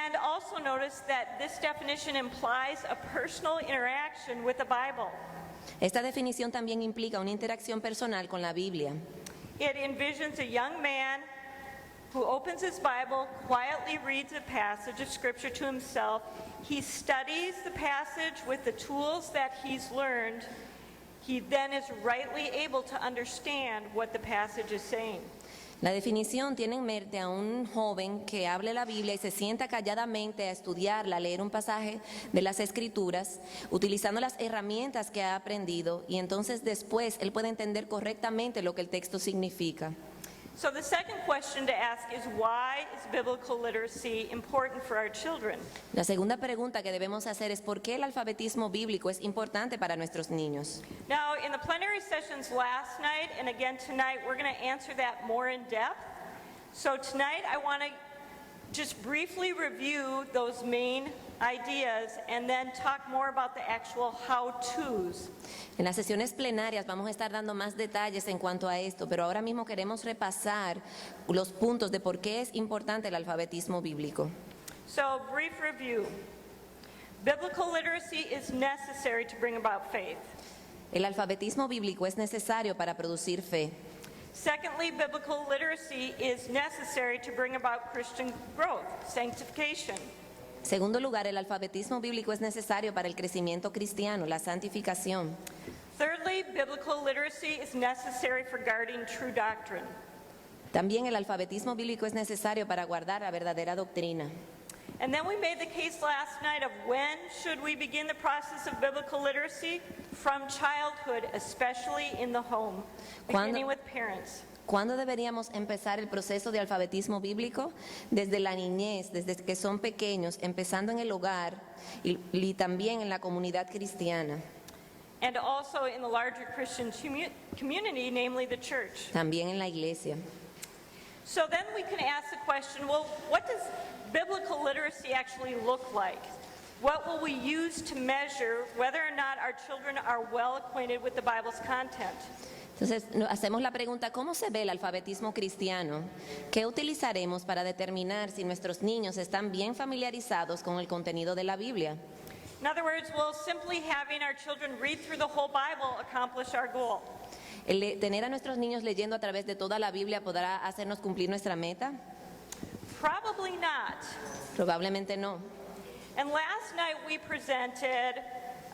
And also notice that this definition implies a personal interaction with the Bible. Esta definición también implica una interacción personal con la Biblia. It envisions a young man who opens his Bible, quietly reads a passage of Scripture to himself. He studies the passage with the tools that he's learned. He then is rightly able to understand what the passage is saying. La definición tiene en mente a un joven que hable la Biblia y se sienta calladamente a estudiarla, a leer un pasaje de las Escrituras, utilizando las herramientas que ha aprendido, y entonces después él puede entender correctamente lo que el texto significa. So the second question to ask is, why is biblical literacy important for our children? La segunda pregunta que debemos hacer es ¿por qué el alfabetismo bíblico es importante para nuestros niños? Now, in the plenary sessions last night and again tonight, we're going to answer that more in depth. So tonight I want to just briefly review those main ideas and then talk more about the actual how-tos. En las sesiones plenarias vamos a estar dando más detalles en cuanto a esto, pero ahora mismo queremos repasar los puntos de por qué es importante el alfabetismo bíblico. So, brief review. Biblical literacy is necessary to bring about faith. El alfabetismo bíblico es necesario para producir fe. Secondly, biblical literacy is necessary to bring about Christian growth, sanctification. Segundo lugar, el alfabetismo bíblico es necesario para el crecimiento cristiano, la santificación. Thirdly, biblical literacy is necessary for guarding true doctrine. También el alfabetismo bíblico es necesario para guardar la verdadera doctrina. And then we made the case last night of when should we begin the process of biblical literacy? From childhood, especially in the home, beginning with parents. ¿Cuándo deberíamos empezar el proceso de alfabetismo bíblico? Desde la niñez, desde que son pequeños, empezando en el hogar y también en la comunidad cristiana. And also in the larger Christian community, namely the church. También en la iglesia. So then we can ask the question, well, what does biblical literacy actually look like? What will we use to measure whether or not our children are well acquainted with the Bible's content? Entonces, hacemos la pregunta, ¿cómo se ve el alfabetismo cristiano? ¿Qué utilizaremos para determinar si nuestros niños están bien familiarizados con el contenido de la Biblia? In other words, will simply having our children read through the whole Bible accomplish our goal? ¿El tener a nuestros niños leyendo a través de toda la Biblia podrá hacernos cumplir nuestra meta? Probably not. Probablemente no. And last night we presented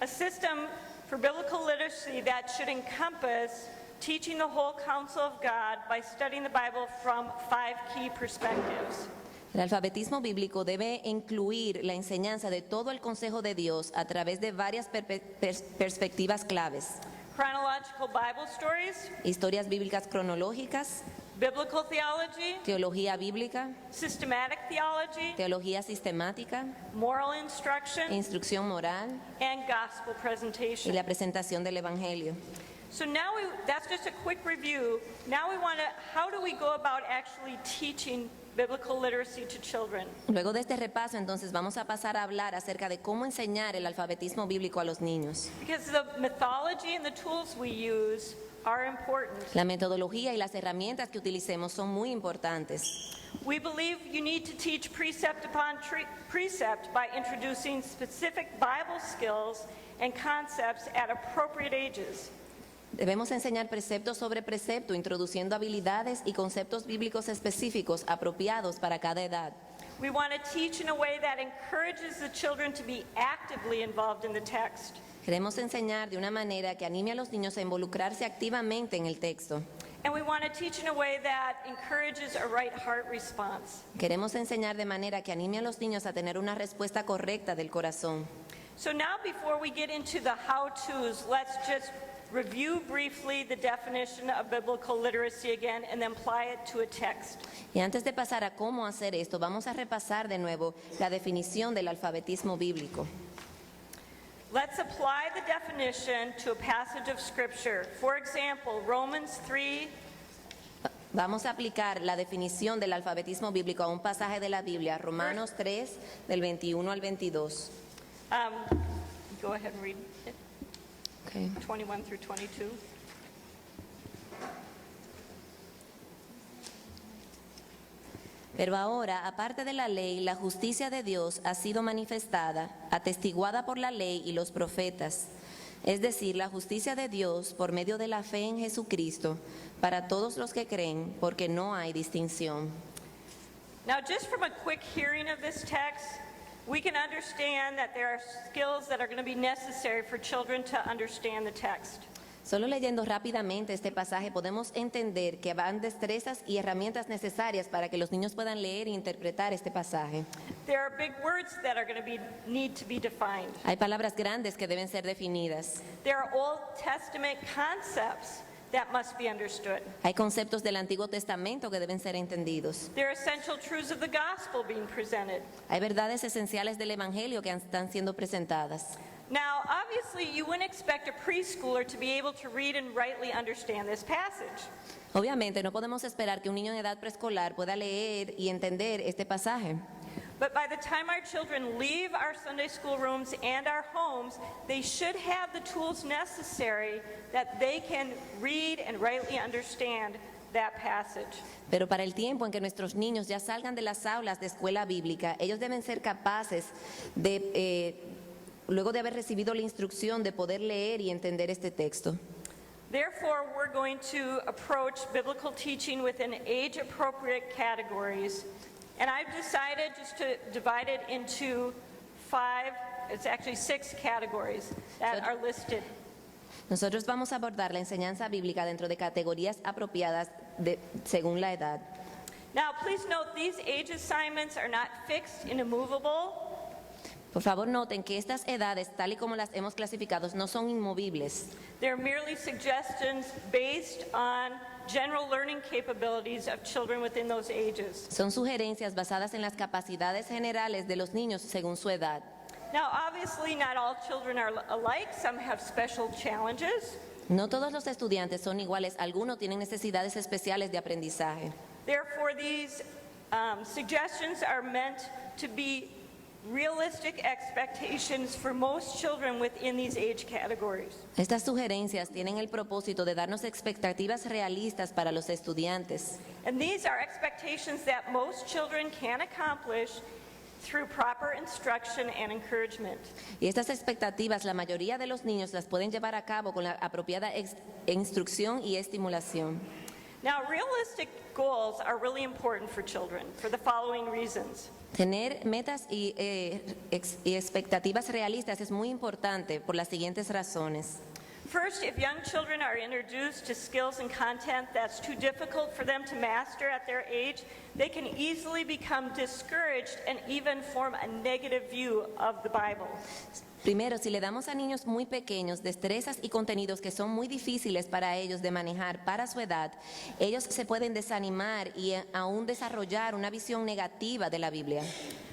a system for biblical literacy that should encompass teaching the whole counsel of God by studying the Bible from 5 key perspectives. El alfabetismo bíblico debe incluir la enseñanza de todo el consejo de Dios a través de varias perspectivas claves. Chronological Bible stories, Historias bíblicas cronológicas, biblical theology, teología bíblica, systematic theology, teología sistemática, moral instruction, instrucción moral and gospel y presentation. la presentación del Evangelio. So now that's just a quick review. Now we want to, how do we go about actually teaching biblical literacy to children? Luego de este repaso, entonces, vamos a pasar a hablar acerca de cómo enseñar el alfabetismo bíblico a los niños. Because the methodology and the tools we use are important. La metodología y las herramientas que utilicemos son muy importantes. We believe you need to teach precept upon precept by introducing specific Bible skills and concepts at appropriate ages. Debemos enseñar precepto sobre precepto, introduciendo habilidades y conceptos bíblicos específicos apropiados para cada edad. We want to teach in a way that encourages the children to be actively involved in the text. Queremos enseñar de una manera que anime a los niños a involucrarse activamente en el texto. And we want to teach in a way that encourages a right heart response. Queremos enseñar de manera que anime a los niños a tener una respuesta correcta del corazón. So now before we get into the how-tos, let's just review briefly the definition of biblical literacy again and then apply it to a text. Y antes de pasar a cómo hacer esto, vamos a repasar de nuevo la definición del alfabetismo bíblico. Let's apply the definition to a passage of Scripture. For example, Romans 3, Vamos a aplicar la definición del alfabetismo bíblico a un pasaje de la Biblia, Romanos 3, del 21 al 22. go ahead and read it, Okay. 21 through 22. Pero ahora, aparte de la ley, la justicia de Dios ha sido manifestada, atestiguada por la ley y los profetas, es decir, la justicia de Dios por medio de la fe en Jesucristo, para todos los que creen, porque no hay distinción. Now, just from a quick hearing of this text, we can understand that there are skills that are going to be necessary for children to understand the text. Solo leyendo rápidamente este pasaje podemos entender que van destrezas y herramientas necesarias para que los niños puedan leer e interpretar este pasaje. There are big words that are going to need to be defined. Hay palabras grandes que deben ser definidas. There are Old Testament concepts that must be understood. Hay conceptos del Antiguo Testamento que deben ser entendidos. There are essential truths of the gospel being presented. Hay verdades esenciales del Evangelio que están siendo presentadas. Now, obviously, you wouldn't expect a preschooler to be able to read and rightly understand this passage. Obviamente no podemos esperar que un niño en edad preescolar pueda leer y entender este pasaje. But by the time our children leave our Sunday school rooms and our homes, they should have the tools necessary that they can read and rightly understand that passage. Pero para el tiempo en que nuestros niños ya salgan de las aulas de escuela bíblica, ellos deben ser capaces de, luego de haber recibido la instrucción, de poder leer y entender este texto. Therefore, we're going to approach biblical teaching within age-appropriate categories. And I've decided just to divide it into six categories that are listed. Nosotros vamos a abordar la enseñanza bíblica dentro de categorías apropiadas según la edad. Now, please note, these age assignments are not fixed and immovable. Por favor, noten que estas edades, tal y como las hemos clasificado, no son inmovibles. They're merely suggestions based on general learning capabilities of children within those ages. Son sugerencias basadas en las capacidades generales de los niños según su edad. Now, obviously, not all children are alike. Some have special challenges. No todos los estudiantes son iguales, algunos tienen necesidades especiales de aprendizaje. Therefore, these suggestions are meant to be realistic expectations for most children within these age categories. Estas sugerencias tienen el propósito de darnos expectativas realistas para los estudiantes. And these are expectations that most children can accomplish through proper instruction and encouragement. Y estas expectativas la mayoría de los niños las pueden llevar a cabo con la apropiada instrucción y estimulación. Now, realistic goals are really important for children for the following reasons. Tener metas y expectativas realistas es muy importante por las siguientes razones. First, if young children are introduced to skills and content that's too difficult for them to master at their age, they can easily become discouraged and even form a negative view of the Bible. Primero, si le damos a niños muy pequeños destrezas y contenidos que son muy difíciles para ellos de manejar para su edad, ellos se pueden desanimar y aún desarrollar una visión negativa de la Biblia.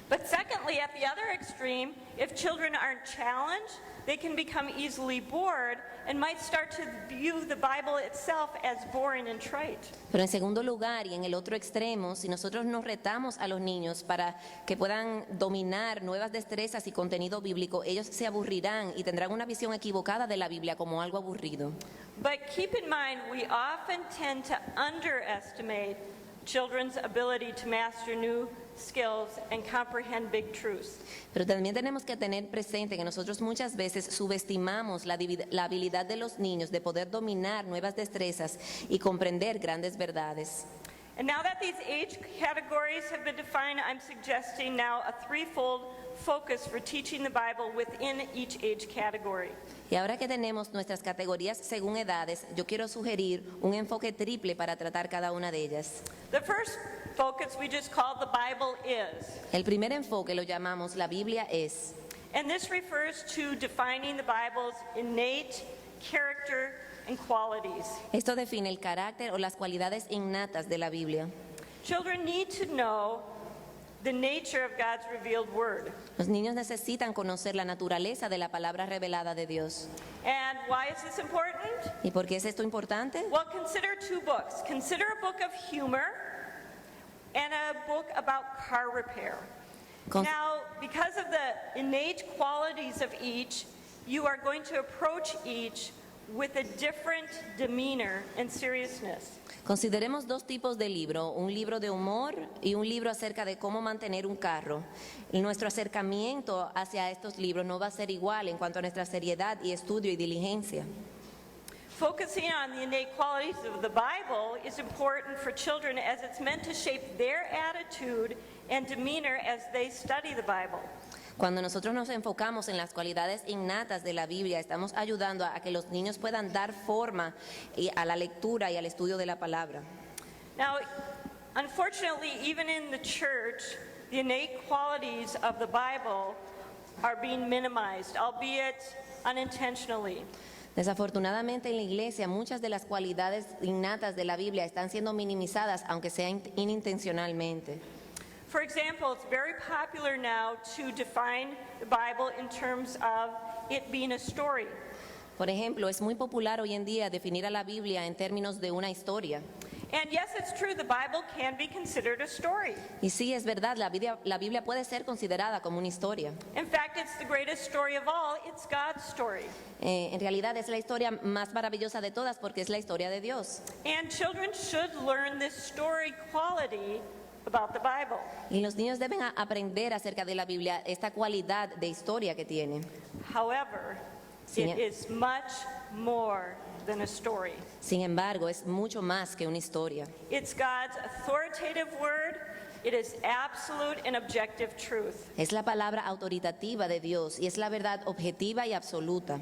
But secondly, at the other extreme, if children aren't challenged, they can become easily bored and might start to view the Bible itself as boring and trite. Pero en segundo lugar y en el otro extremo, si nosotros nos retamos a los niños para que puedan dominar nuevas destrezas y contenido bíblico, ellos se aburrirán y tendrán una visión equivocada de la Biblia como algo aburrido. But keep in mind, we often tend to underestimate children's ability to master new skills and comprehend big truths. Pero también tenemos que tener presente que nosotros muchas veces subestimamos la habilidad de los niños de poder dominar nuevas destrezas y comprender grandes verdades. And now that these age categories have been defined, I'm suggesting now a threefold focus for teaching the Bible within each age category. Y ahora que tenemos nuestras categorías según edades, yo quiero sugerir un enfoque triple para tratar cada una de ellas. The first focus we just called the Bible is. El primer enfoque lo llamamos la Biblia es. And this refers to defining the Bible's innate character and qualities. Esto define el carácter o las cualidades innatas de la Biblia. Children need to know the nature of God's revealed word. Los niños necesitan conocer la naturaleza de la palabra revelada de Dios. And why is this important? ¿Y por qué es esto importante? Well, consider two books. Consider a book of humor and a book about car repair. Now, because of the innate qualities of each, you are going to approach each with a different demeanor and seriousness. Consideremos dos tipos de libro, un libro de humor y un libro acerca de cómo mantener un carro. Nuestro acercamiento hacia estos libros no va a ser igual en cuanto a nuestra seriedad y estudio y diligencia. Focusing on the innate qualities of the Bible is important for children as it's meant to shape their attitude and demeanor as they study the Bible. Cuando nosotros nos enfocamos en las cualidades innatas de la Biblia, estamos ayudando a que los niños puedan dar forma a la lectura y al estudio de la palabra. Now, unfortunately, even in the church, the innate qualities of the Bible are being minimized, albeit unintentionally. Desafortunadamente en la iglesia muchas de las cualidades innatas de la Biblia están siendo minimizadas, aunque sea inintencionalmente. For example, it's very popular now to define the Bible in terms of it being a story. Por ejemplo, es muy popular hoy en día definir a la Biblia en términos de una historia. And yes, it's true, the Bible can be considered a story. Y sí, es verdad, la Biblia puede ser considerada como una historia. In fact, it's the greatest story of all. It's God's story. En realidad es la historia más maravillosa de todas porque es la historia de Dios. And children should learn this story quality about the Bible. Y los niños deben aprender acerca de la Biblia, esta cualidad de historia que tiene. However, Sin- it is much more than a story. Sin embargo, es mucho más que una historia. It's God's authoritative word. It is absolute and objective truth. Es la palabra autoritativa de Dios y es la verdad objetiva y absoluta.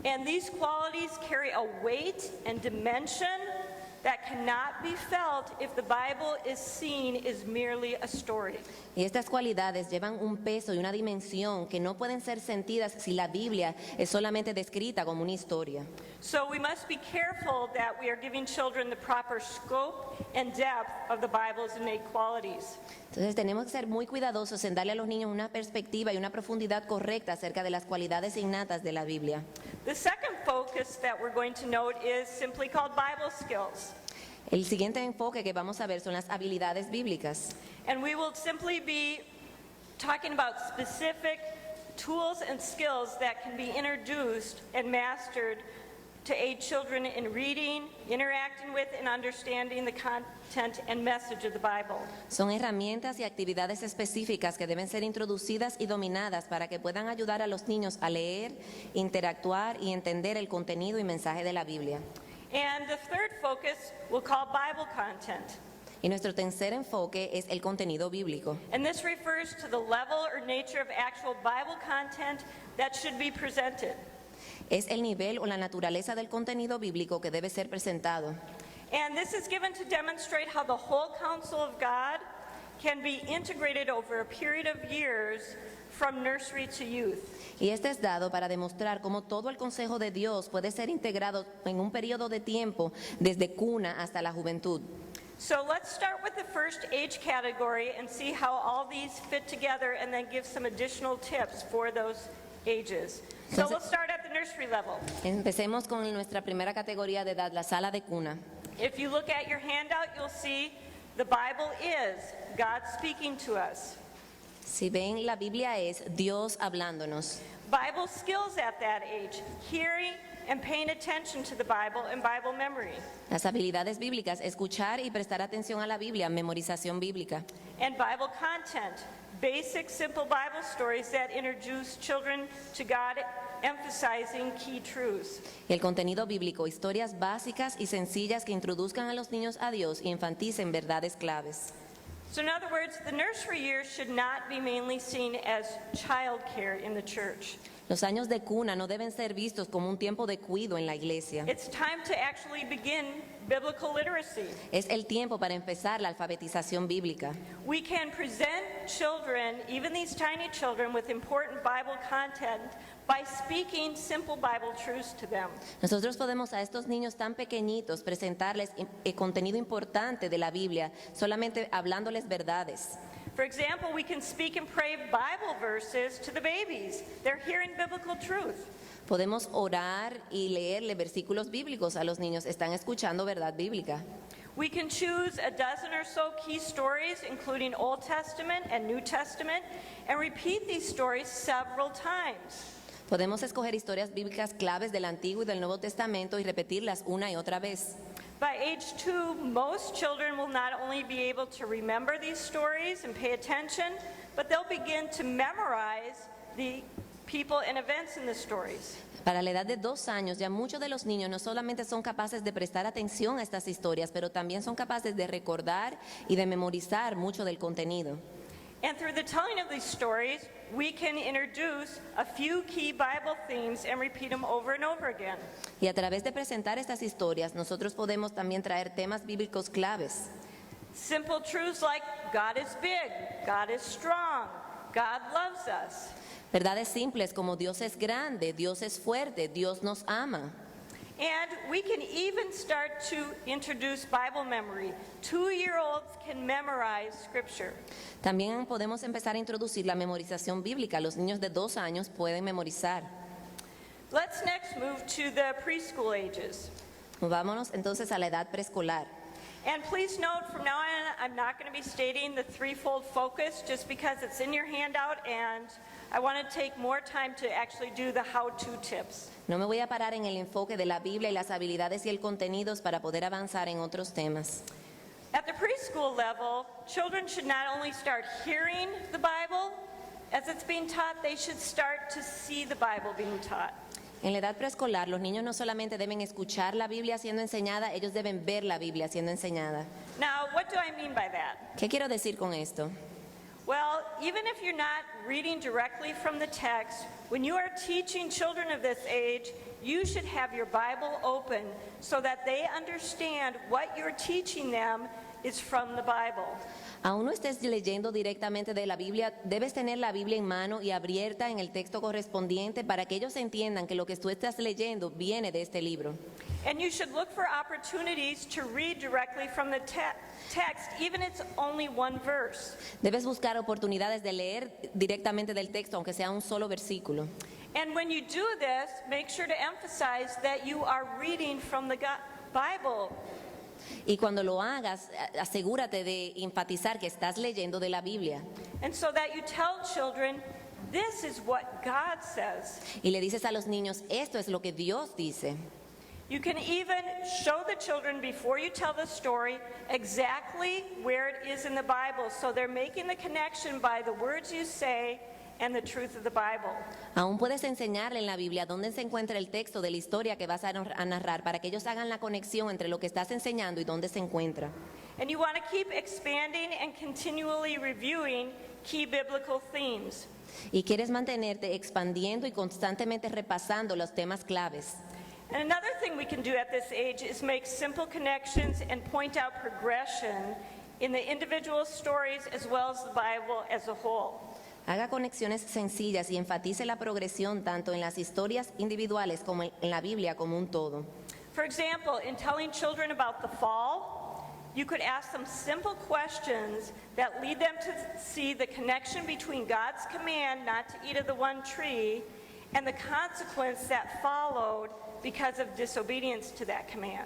And these qualities carry a weight and dimension that cannot be felt if the Bible is seen as merely a story. Y estas cualidades llevan un peso y una dimensión que no pueden ser sentidas si la Biblia es solamente descrita como una historia. So we must be careful that we are giving children the proper scope and depth of the Bible's innate qualities. Entonces tenemos que ser muy cuidadosos en darle a los niños una perspectiva y una profundidad correcta acerca de las cualidades innatas de la Biblia. The second focus that we're going to note is simply called Bible skills. El siguiente enfoque que vamos a ver son las habilidades bíblicas. And we will simply be talking about specific tools and skills that can be introduced and mastered to aid children in reading, interacting with, and understanding the content and message of the Bible. Son herramientas y actividades específicas que deben ser introducidas y dominadas para que puedan ayudar a los niños a leer, interactuar y entender el contenido y mensaje de la Biblia. And the third focus we'll call Bible content. Y nuestro tercer enfoque es el contenido bíblico. And this refers to the level or nature of actual Bible content that should be presented. Es el nivel o la naturaleza del contenido bíblico que debe ser presentado. And this is given to demonstrate how the whole counsel of God can be integrated over a period of years from nursery to youth. Y este es dado para demostrar cómo todo el consejo de Dios puede ser integrado en un periodo de tiempo desde cuna hasta la juventud. So let's start with the first age category and see how all these fit together and then give some additional tips for those ages. So Entonces- we'll start at the nursery level. Empecemos con nuestra primera categoría de edad, la sala de cuna. If you look at your handout, you'll see the Bible is God speaking to us. Si ven, la Biblia es Dios hablándonos. Bible skills at that age, hearing and paying attention to the Bible and Bible memory. Las habilidades bíblicas, escuchar y prestar atención a la Biblia, memorización bíblica. And Bible content, basic, simple Bible stories that introduce children to God, emphasizing key truths. Y el contenido bíblico, historias básicas y sencillas que introduzcan a los niños a Dios y enfaticen verdades claves. So in other words, the nursery years should not be mainly seen as childcare in the church. Los años de cuna no deben ser vistos como un tiempo de cuido en la iglesia. It's time to actually begin biblical literacy. Es el tiempo para empezar la alfabetización bíblica. We can present children, even these tiny children, with important Bible content by speaking simple Bible truths to them. Nosotros podemos a estos niños tan pequeñitos presentarles contenido importante de la Biblia, solamente hablándoles verdades. For example, we can speak and pray Bible verses to the babies. They're hearing biblical truth. Podemos orar y leerle versículos bíblicos a los niños, están escuchando verdad bíblica. We can choose a dozen or so key stories, including Old Testament and New Testament, and repeat these stories several times. Podemos escoger historias bíblicas claves del Antiguo y del Nuevo Testamento y repetirlas una y otra vez. By age 2, most children will not only be able to remember these stories and pay attention, but they'll begin to memorize the people and events in the stories. Para la edad de 2 años, ya muchos de los niños no solamente son capaces de prestar atención a estas historias, pero también son capaces de recordar y de memorizar mucho del contenido. And through the telling of these stories, we can introduce a few key Bible themes and repeat them over and over again. Y a través de presentar estas historias, nosotros podemos también traer temas bíblicos claves. Simple truths like God is big, God is strong, God loves us. Verdades simples como Dios es grande, Dios es fuerte, Dios nos ama. And we can even start to introduce Bible memory. 2-year-olds can memorize Scripture. También podemos empezar a introducir la memorización bíblica. Los niños de 2 años pueden memorizar. Let's next move to the preschool ages. Vámonos entonces a la edad preescolar. And please note, from now on, I'm not going to be stating the threefold focus just because it's in your handout, and I want to take more time to actually do the how-to tips. No me voy a parar en el enfoque de la Biblia y las habilidades y el contenido para poder avanzar en otros temas. At the preschool level, children should not only start hearing the Bible as it's being taught, they should start to see the Bible being taught. En la edad preescolar, los niños no solamente deben escuchar la Biblia siendo enseñada, ellos deben ver la Biblia siendo enseñada. Now, what do I mean by that? ¿Qué quiero decir con esto? Well, even if you're not reading directly from the text, when you are teaching children of this age, you should have your Bible open so that they understand what you're teaching them is from the Bible. Aún no estés leyendo directamente de la Biblia, debes tener la Biblia en mano y abierta en el texto correspondiente para que ellos entiendan que lo que tú estás leyendo viene de este libro. And you should look for opportunities to read directly from the text, even if it's only one verse. Debes buscar oportunidades de leer directamente del texto, aunque sea un solo versículo. And when you do this, make sure to emphasize that you are reading from the Bible. Y cuando lo hagas, asegúrate de enfatizar que estás leyendo de la Biblia. And so that you tell children, this is what God says. Y le dices a los niños, esto es lo que Dios dice. You can even show the children before you tell the story exactly where it is in the Bible, so they're making the connection by the words you say and the truth of the Bible. Aún puedes enseñarle en la Biblia dónde se encuentra el texto de la historia que vas a narrar para que ellos hagan la conexión entre lo que estás enseñando y dónde se encuentra. And you want to keep expanding and continually reviewing key biblical themes. Y quieres mantenerte expandiendo y constantemente repasando los temas claves. And another thing we can do at this age is make simple connections and point out progression in the individual stories as well as the Bible as a whole. Haga conexiones sencillas y enfatice la progresión tanto en las historias individuales como en la Biblia como un todo. For example, in telling children about the fall, you could ask them simple questions that lead them to see the connection between God's command not to eat of the one tree and the consequence that followed because of disobedience to that command.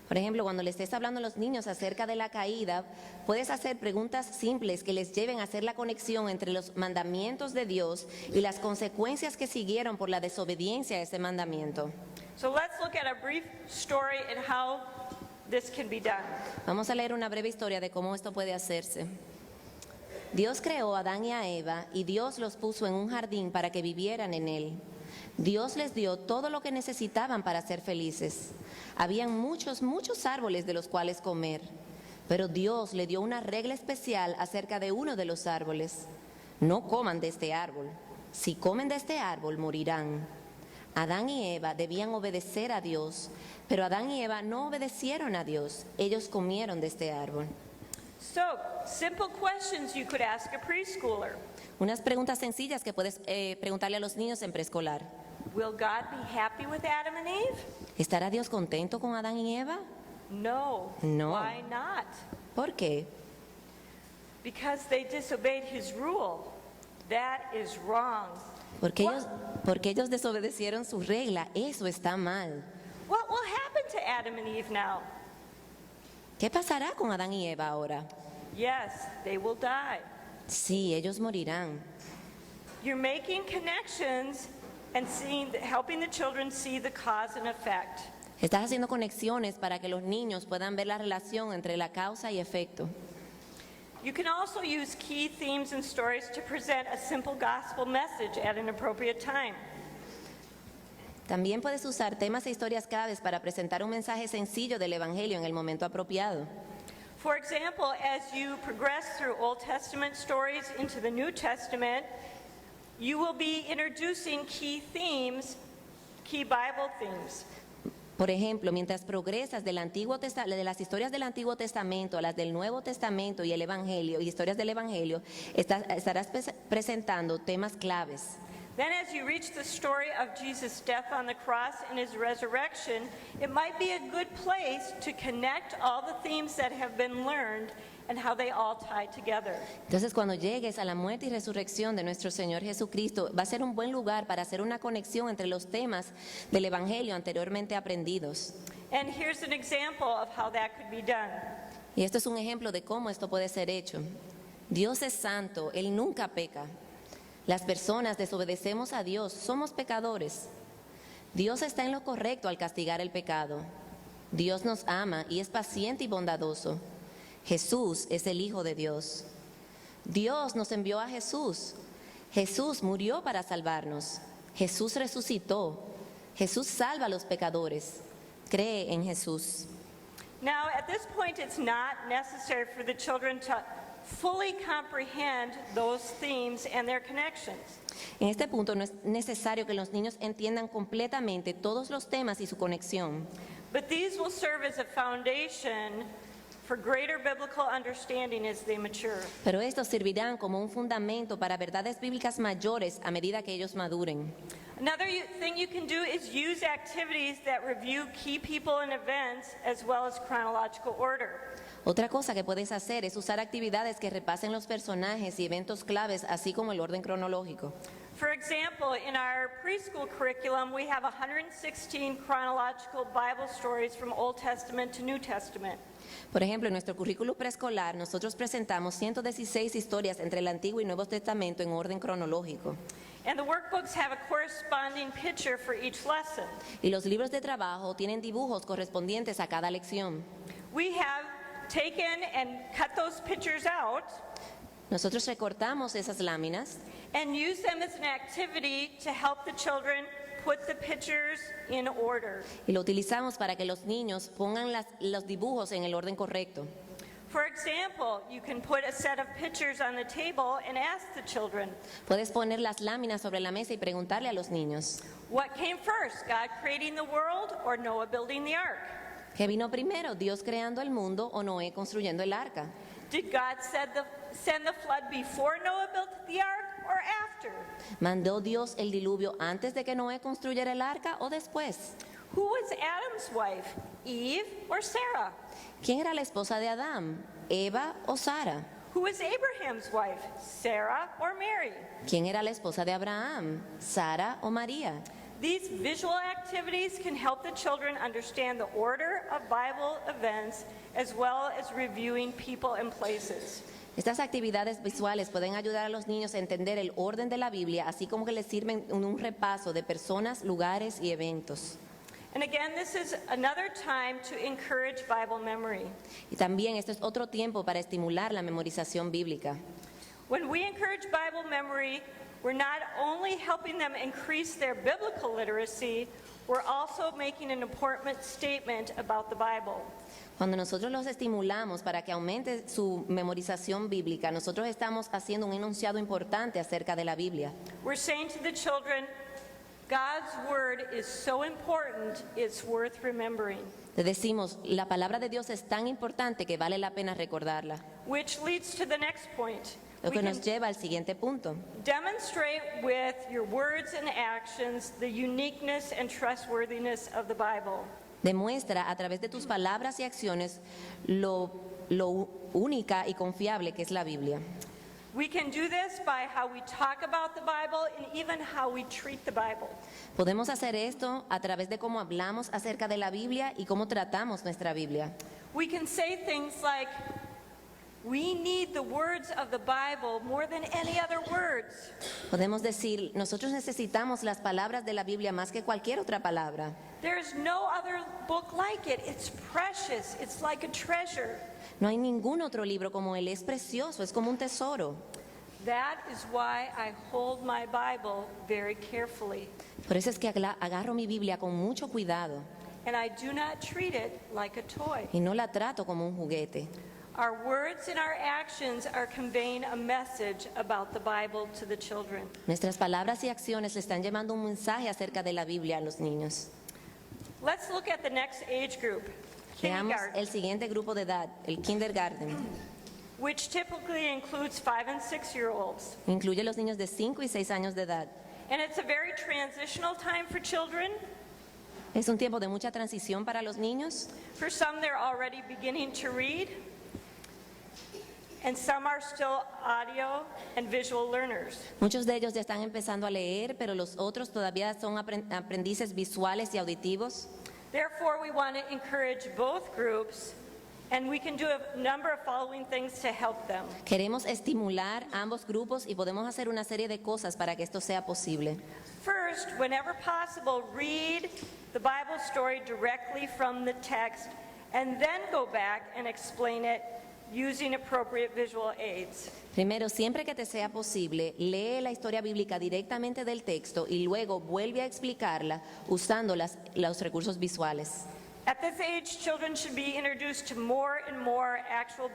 Por ejemplo, cuando le estés hablando a los niños acerca de la caída, puedes hacer preguntas simples que les lleven a hacer la conexión entre los mandamientos de Dios y las consecuencias que siguieron por la desobediencia a ese mandamiento. So let's look at a brief story and how this can be done. Vamos a leer una breve historia de cómo esto puede hacerse. Dios creó a Adán y a Eva y Dios los puso en un jardín para que vivieran en él. Dios les dio todo lo que necesitaban para ser felices. Habían muchos árboles de los cuales comer, pero Dios le dio una regla especial acerca de uno de los árboles. No coman de este árbol. Si comen de este árbol, morirán. Adán y Eva debían obedecer a Dios, pero Adán y Eva no obedecieron a Dios. Ellos comieron de este árbol. So, simple questions you could ask a preschooler. Unas preguntas sencillas que puedes preguntarle a los niños en preescolar. Will God be happy with Adam and Eve? ¿Estará Dios contento con Adán y Eva? No. No. Why not? ¿Por qué? Because they disobeyed his rule. That is wrong. Porque ellos desobedecieron su regla. Eso está mal. What will happen to Adam and Eve now? ¿Qué pasará con Adán y Eva ahora? Yes, they will die. Sí, ellos morirán. You're making connections and helping the children see the cause and effect. Estás haciendo conexiones para que los niños puedan ver la relación entre la causa y efecto. You can also use key themes and stories to present a simple gospel message at an appropriate time. También puedes usar temas e historias claves para presentar un mensaje sencillo del Evangelio en el momento apropiado. For example, as you progress through Old Testament stories into the New Testament, you will be introducing key themes, key Bible themes. Por ejemplo, mientras progresas de las historias del Antiguo Testamento a las del Nuevo Testamento y el Evangelio, y historias del Evangelio, estarás presentando temas claves. Then as you reach the story of Jesus' death on the cross and his resurrection, it might be a good place to connect all the themes that have been learned and how they all tie together. Entonces, cuando llegues a la muerte y resurrección de nuestro Señor Jesucristo, va a ser un buen lugar para hacer una conexión entre los temas del Evangelio anteriormente aprendidos. And here's an example of how that could be done. Y esto es un ejemplo de cómo esto puede ser hecho. Dios es santo, Él nunca peca. Las personas desobedecemos a Dios, somos pecadores. Dios está en lo correcto al castigar el pecado. Dios nos ama y es paciente y bondadoso. Jesús es el Hijo de Dios. Dios nos envió a Jesús. Jesús murió para salvarnos. Jesús resucitó. Jesús salva a los pecadores. Cree en Jesús. Now, at this point, it's not necessary for the children to fully comprehend those themes and their connections. En este punto no es necesario que los niños entiendan completamente todos los temas y su conexión. But these will serve as a foundation for greater biblical understanding as they mature. Pero estos servirán como un fundamento para verdades bíblicas mayores a medida que ellos maduren. Another thing you can do is use activities that review key people and events as well as chronological order. Otra cosa que puedes hacer es usar actividades que repasen los personajes y eventos claves, así como el orden cronológico. For example, in our preschool curriculum, we have 116 chronological Bible stories from Old Testament to New Testament. Por ejemplo, en nuestro currículo preescolar, nosotros presentamos 116 historias entre el Antiguo y Nuevo Testamento en orden cronológico. And the workbooks have a corresponding picture for each lesson. Y los libros de trabajo tienen dibujos correspondientes a cada lección. We have taken and cut those pictures out Nosotros recortamos esas láminas and use them as an activity to help the children put the pictures in order. y lo utilizamos para que los niños pongan los dibujos en el orden correcto. For example, you can put a set of pictures on the table and ask the children, Puedes poner las láminas sobre la mesa y preguntarle a los niños, what came first, God creating the world or Noah building the ark? ¿qué vino primero, Dios creando el mundo o Noé construyendo el arca? Did God send the flood before Noah built the ark or after? ¿Mandó Dios el diluvio antes de que Noé construyera el arca o después? Who was Adam's wife, Eve or Sarah? ¿Quién era la esposa de Adán, Eva o Sara? Who was Abraham's wife, Sarah or Mary? ¿Quién era la esposa de Abraham, Sara o María? These visual activities can help the children understand the order of Bible events as well as reviewing people and places. Estas actividades visuales pueden ayudar a los niños a entender el orden de la Biblia, así como que les sirven un repaso de personas, lugares y eventos. And again, this is another time to encourage Bible memory. Y también este es otro tiempo para estimular la memorización bíblica. When we encourage Bible memory, we're not only helping them increase their biblical literacy, we're also making an important statement about the Bible. Cuando nosotros los estimulamos para que aumente su memorización bíblica, nosotros estamos haciendo un enunciado importante acerca de la Biblia. We're saying to the children, God's word is so important, it's worth remembering. Le decimos, la palabra de Dios es tan importante que vale la pena recordarla. Which leads to the next point. Lo We que can nos lleva al siguiente punto. demonstrate with your words and actions the uniqueness and trustworthiness of the Bible. Demuestra a través de tus palabras y acciones lo única y confiable que es la Biblia. We can do this by how we talk about the Bible and even how we treat the Bible. Podemos hacer esto a través de cómo hablamos acerca de la Biblia y cómo tratamos nuestra Biblia. We can say things like, We need the words of the Bible more than any other words. Podemos decir, nosotros necesitamos las palabras de la Biblia más que cualquier otra palabra. There is no other book like it. It's precious. It's like a treasure. No hay ningún otro libro como él, es precioso, es como un tesoro. That is why I hold my Bible very carefully. Por eso es que agarro mi Biblia con mucho cuidado And I do not treat it like a toy. y no la trato como un juguete. Our words and our actions are conveying a message about the Bible to the children. Nuestras palabras y acciones le están llevando un mensaje acerca de la Biblia a los niños. Let's look at the next age group, Veamos kindergarten, el siguiente grupo de edad, el kindergarten. which typically includes 5 and 6-year-olds. Incluye los niños de 5 y 6 años de edad. And it's a very transitional time for children. Es un tiempo de mucha transición para los niños. For some, they're already beginning to read. And some are still audio and visual learners. Muchos de ellos ya están empezando a leer, pero los otros todavía son aprendices visuales y auditivos. Therefore, we want to encourage both groups, and we can do a number of following things to help them. Queremos estimular ambos grupos y podemos hacer una serie de cosas para que esto sea posible. First, whenever possible, read the Bible story directly from the text, and then go back and explain it using appropriate visual aids. Primero, siempre que te sea posible, lee la historia bíblica directamente del texto y luego vuelve a explicarla usando los recursos visuales. At this age, children should be introduced to more and more actual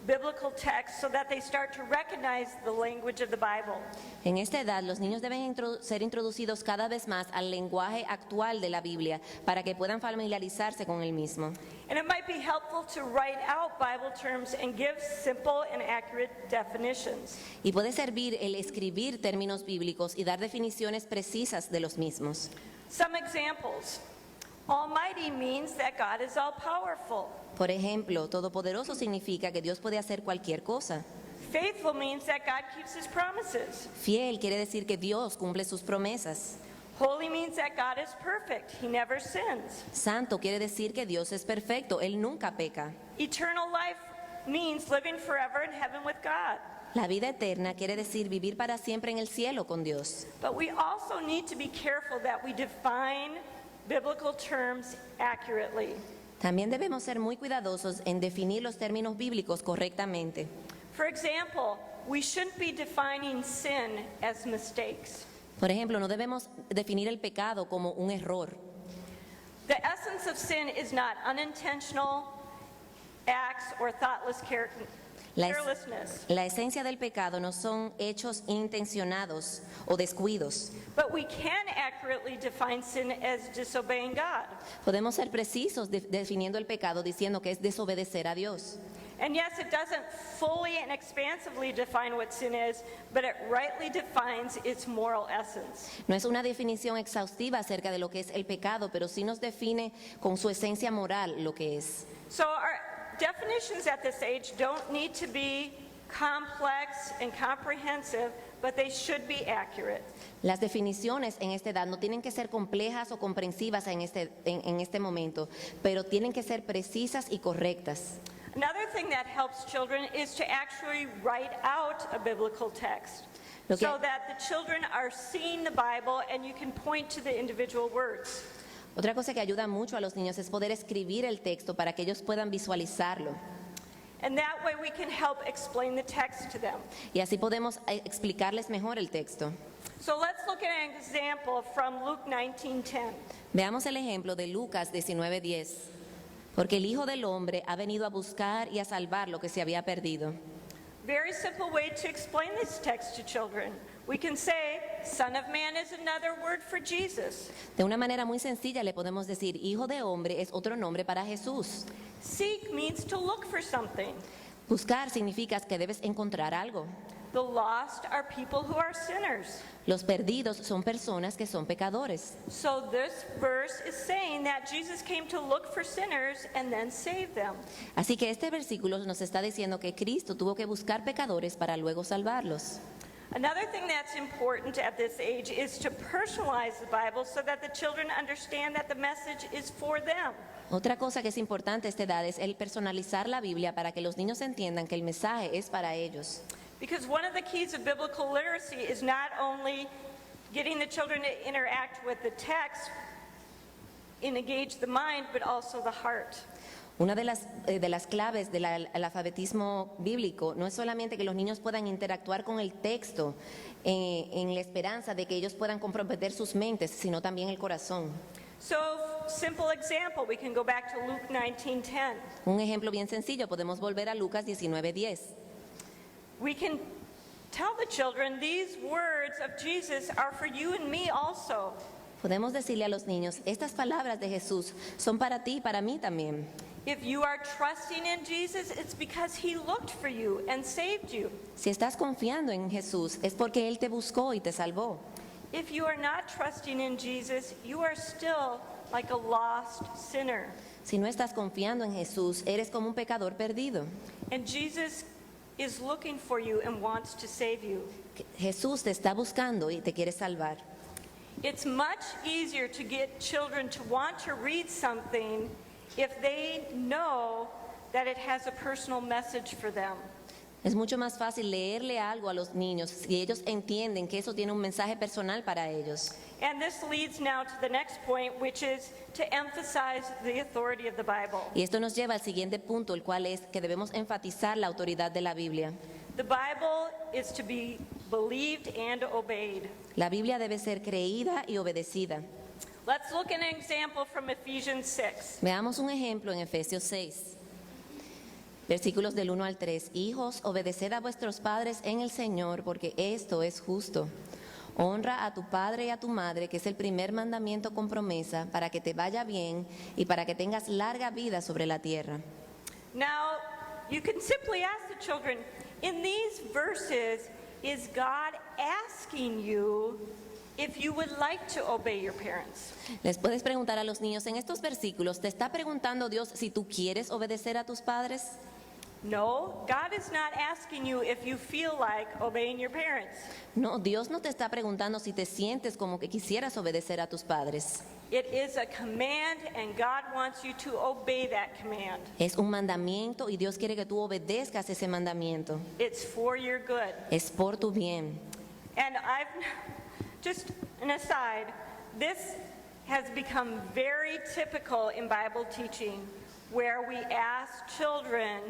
biblical texts so that they start to recognize the language of the Bible. En esta edad, los niños deben ser introducidos cada vez más al lenguaje actual de la Biblia para que puedan familiarizarse con el mismo. And it might be helpful to write out Bible terms and give simple and accurate definitions. Y puede servir el escribir términos bíblicos y dar definiciones precisas de los mismos. Some examples. Almighty means that God is all-powerful. Por ejemplo, todopoderoso significa que Dios puede hacer cualquier cosa. Faithful means that God keeps his promises. Fiel quiere decir que Dios cumple sus promesas. Holy means that God is perfect. He never sins. Santo quiere decir que Dios es perfecto, Él nunca peca. Eternal life means living forever in heaven with God. La vida eterna quiere decir vivir para siempre en el cielo con Dios. But we also need to be careful that we define biblical terms accurately. También debemos ser muy cuidadosos en definir los términos bíblicos correctamente. For example, we shouldn't be defining sin as mistakes. Por ejemplo, no debemos definir el pecado como un error. The essence of sin is not unintentional acts or thoughtless La, es- carelessness, la esencia del pecado no son hechos intencionados o descuidos. but we can accurately define sin as disobeying God. Podemos ser precisos definiendo el pecado diciendo que es desobedecer a Dios. And yes, it doesn't fully and expansively define what sin is, but it rightly defines its moral essence. No es una definición exhaustiva acerca de lo que es el pecado, pero sí nos define con su esencia moral lo que es. So our definitions at this age don't need to be complex and comprehensive, but they should be accurate. Las definiciones en esta edad no tienen que ser complejas o comprensivas en este momento, pero tienen que ser precisas y correctas. Another thing that helps children is to actually write out a biblical text Lo que- so that the children are seeing the Bible and you can point to the individual words. Otra cosa que ayuda mucho a los niños es poder escribir el texto para que ellos puedan visualizarlo. And that way we can help explain the text to them. Y así podemos explicarles mejor el texto. So let's look at an example from Luke 19:10. Veamos el ejemplo de Lucas 19:10. Porque el Hijo del Hombre ha venido a buscar y a salvar lo que se había perdido. Very simple way to explain this text to children. We can say, Son of Man is another word for Jesus. De una manera muy sencilla le podemos decir, Hijo de Hombre es otro nombre para Jesús. Seek means to look for something. Buscar significa que debes encontrar algo. The lost are people who are sinners. Los perdidos son personas que son pecadores. So this verse is saying that Jesus came to look for sinners and then save them. Así que este versículo nos está diciendo que Cristo tuvo que buscar pecadores para luego salvarlos. Another thing that's important at this age is to personalize the Bible so that the children understand that the message is for them. Otra cosa que es importante a esta edad es el personalizar la Biblia para que los niños entiendan que el mensaje es para ellos. Because one of the keys of biblical literacy is not only getting the children to interact with the text and engage the mind, but also the heart. Una de las claves del alfabetismo bíblico no es solamente que los niños puedan interactuar con el texto en la esperanza de que ellos puedan comprometer sus mentes, sino también el corazón. So, simple example, we can go back to Luke 19:10. Un ejemplo bien sencillo, podemos volver a Lucas 19:10. We can tell the children these words of Jesus are for you and me also. Podemos decirle a los niños, estas palabras de Jesús son para ti y para mí también. If you are trusting in Jesus, it's because he looked for you and saved you. Si estás confiando en Jesús, es porque Él te buscó y te salvó. If you are not trusting in Jesus, you are still like a lost sinner. Si no estás confiando en Jesús, eres como un pecador perdido. And Jesus is looking for you and wants to save you. Jesús te está buscando y te quiere salvar. It's much easier to get children to want to read something if they know that it has a personal message for them. Es mucho más fácil leerle algo a los niños si ellos entienden que eso tiene un mensaje personal para ellos. And this leads now to the next point, which is to emphasize the authority of the Bible. Y esto nos lleva al siguiente punto, el cual es que debemos enfatizar la autoridad de la Biblia. The Bible is to be believed and obeyed. La Biblia debe ser creída y obedecida. Let's look at an example from Ephesians 6. Veamos un ejemplo en Efesios 6, versículos del 1 al 3. Hijos, obedeced a vuestros padres en el Señor, porque esto es justo. Honra a tu padre y a tu madre, que es el primer mandamiento con promesa, para que te vaya bien y para que tengas larga vida sobre la tierra. Now, you can simply ask the children, in these verses, is God asking you if you would like to obey your parents? Les puedes preguntar a los niños en estos versículos, ¿te está preguntando Dios si tú quieres obedecer a tus padres? No, God is not asking you if you feel like obeying your parents. No, Dios no te está preguntando si te sientes como que quisieras obedecer a tus padres. It is a command, and God wants you to obey that command. Es un mandamiento y Dios quiere que tú obedezcas ese mandamiento. It's for your good. Es por tu bien. And just an aside, this has become very typical in Bible teaching, where we ask children,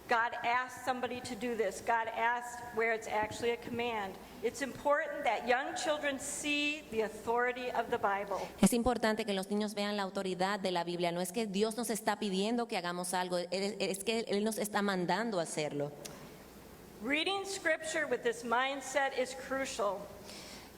God asked somebody to do this. God asked where it's actually a command. It's important that young children see the authority of the Bible. Es importante que los niños vean la autoridad de la Biblia. No es que Dios nos está pidiendo que hagamos algo, es que Él nos está mandando a hacerlo. Reading scripture with this mindset is crucial,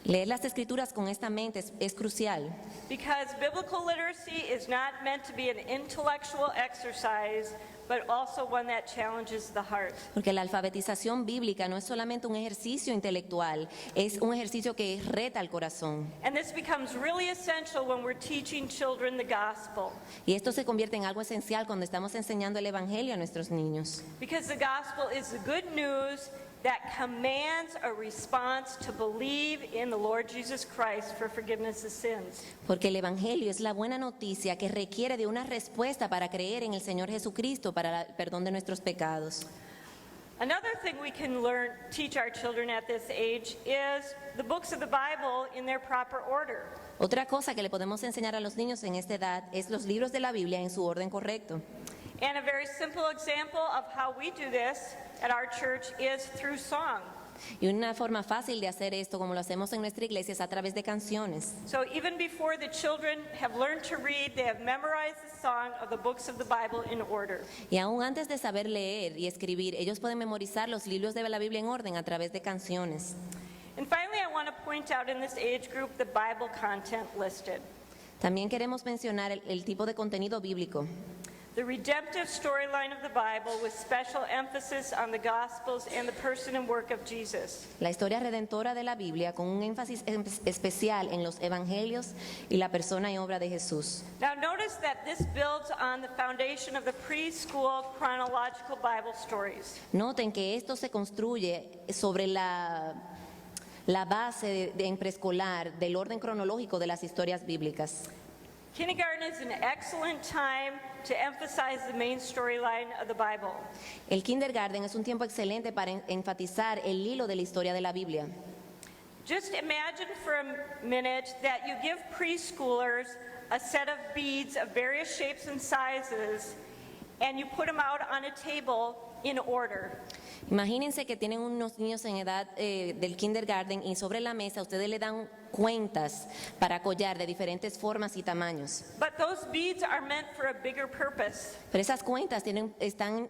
Leer las Escrituras con esta mente es crucial. because biblical literacy is not meant to be an intellectual exercise, but also one that challenges the heart. Porque la alfabetización bíblica no es solamente un ejercicio intelectual, es un ejercicio que reta al corazón. And this becomes really essential when we're teaching children the gospel, Y esto se convierte en algo esencial cuando estamos enseñando el Evangelio a nuestros niños. because the gospel is the good news that commands a response to believe in the Lord Jesus Christ for forgiveness of sins. Porque el Evangelio es la buena noticia que requiere de una respuesta para creer en el Señor Jesucristo para el perdón de nuestros pecados. Another thing we can teach our children at this age is the books of the Bible in their proper order. Otra cosa que le podemos enseñar a los niños en esta edad es los libros de la Biblia en su orden correcto. And a very simple example of how we do this at our church is through song. Y una forma fácil de hacer esto, como lo hacemos en nuestra iglesia, es a través de canciones. So even before the children have learned to read, they have memorized the song of the books of the Bible in order. Y aún antes de saber leer y escribir, ellos pueden memorizar los libros de la Biblia en orden a través de canciones. And finally, I want to point out in this age group the Bible content listed. También queremos mencionar el tipo de contenido bíblico. The redemptive storyline of the Bible with special emphasis on the Gospels and the person and work of Jesus. La historia redentora de la Biblia con un énfasis especial en los evangelios y la persona y obra de Jesús. Now notice that this builds on the foundation of the preschool chronological Bible stories. Noten que esto se construye sobre la base en preescolar del orden cronológico de las historias bíblicas. Kindergarten is an excellent time to emphasize the main storyline of the Bible. El kindergarten es un tiempo excelente para enfatizar el hilo de la historia de la Biblia. Just imagine for a minute that you give preschoolers a set of beads of various shapes and sizes, and you put them out on a table in order. Imagínense que tienen unos niños en edad del kindergarten y sobre la mesa ustedes le dan cuentas para collar de diferentes formas y tamaños. But those beads are meant for a bigger purpose. Pero esas cuentas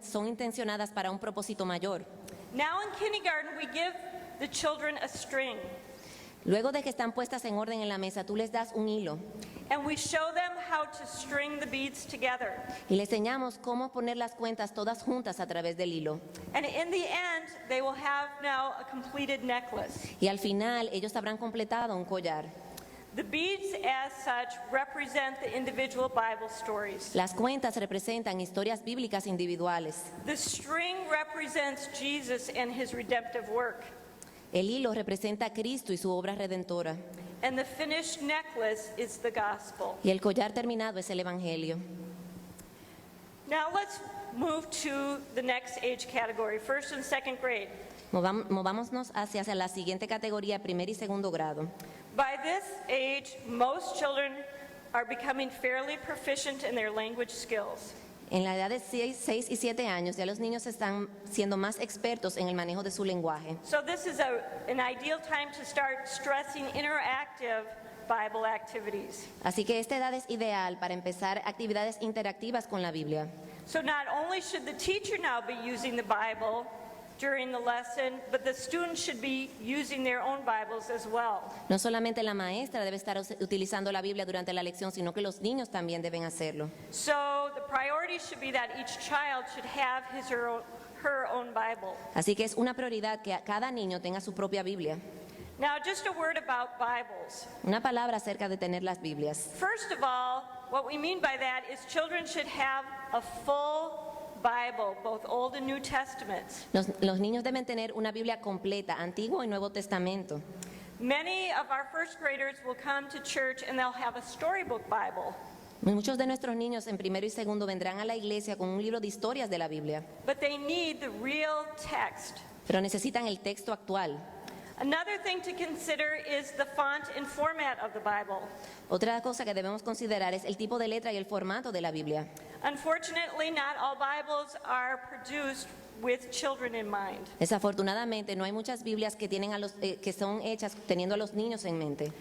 son intencionadas para un propósito mayor. Now in kindergarten, we give the children a string, Luego de que están puestas en orden en la mesa, tú les das un hilo and we show them how to string the beads together. y les enseñamos cómo poner las cuentas todas juntas a través del hilo. And in the end, they will have now a completed necklace. Y al final ellos habrán completado un collar. The beads, as such, represent the individual Bible stories. Las cuentas representan historias bíblicas individuales. The string represents Jesus and his redemptive work. El hilo representa a Cristo y su obra redentora. And the finished necklace is the gospel. Y el collar terminado es el Evangelio. Now let's move to the next age category, first and second grade. Movámonos hacia la siguiente categoría, primer y segundo grado. By this age, most children are becoming fairly proficient in their language skills. En la edad de 6 y 7 años ya los niños están siendo más expertos en el manejo de su lenguaje. So this is an ideal time to start stressing interactive Bible activities. Así que esta edad es ideal para empezar actividades interactivas con la Biblia. So not only should the teacher now be using the Bible during the lesson, but the students should be using their own Bibles as well. No solamente la maestra debe estar utilizando la Biblia durante la lección, sino que los niños también deben hacerlo. So the priority should be that each child should have his or her own Bible. Así que es una prioridad que cada niño tenga su propia Biblia. Now, just a word about Bibles. Una palabra acerca de tener las Biblias. First of all, what we mean by that is children should have a full Bible, both Old and New Testaments. Los niños deben tener una Biblia completa, Antiguo y Nuevo Testamento. Many of our first graders will come to church and they'll have a storybook Bible. Muchos de nuestros niños en primero y segundo vendrán a la iglesia con un libro de historias de la Biblia, But they need the real text. pero necesitan el texto actual. Another thing to consider is the font and format of the Bible. Otra cosa que debemos considerar es el tipo de letra y el formato de la Biblia. Unfortunately, not all Bibles are produced with children in mind. Desafortunadamente, no hay muchas Biblias que que son hechas teniendo a los niños en mente.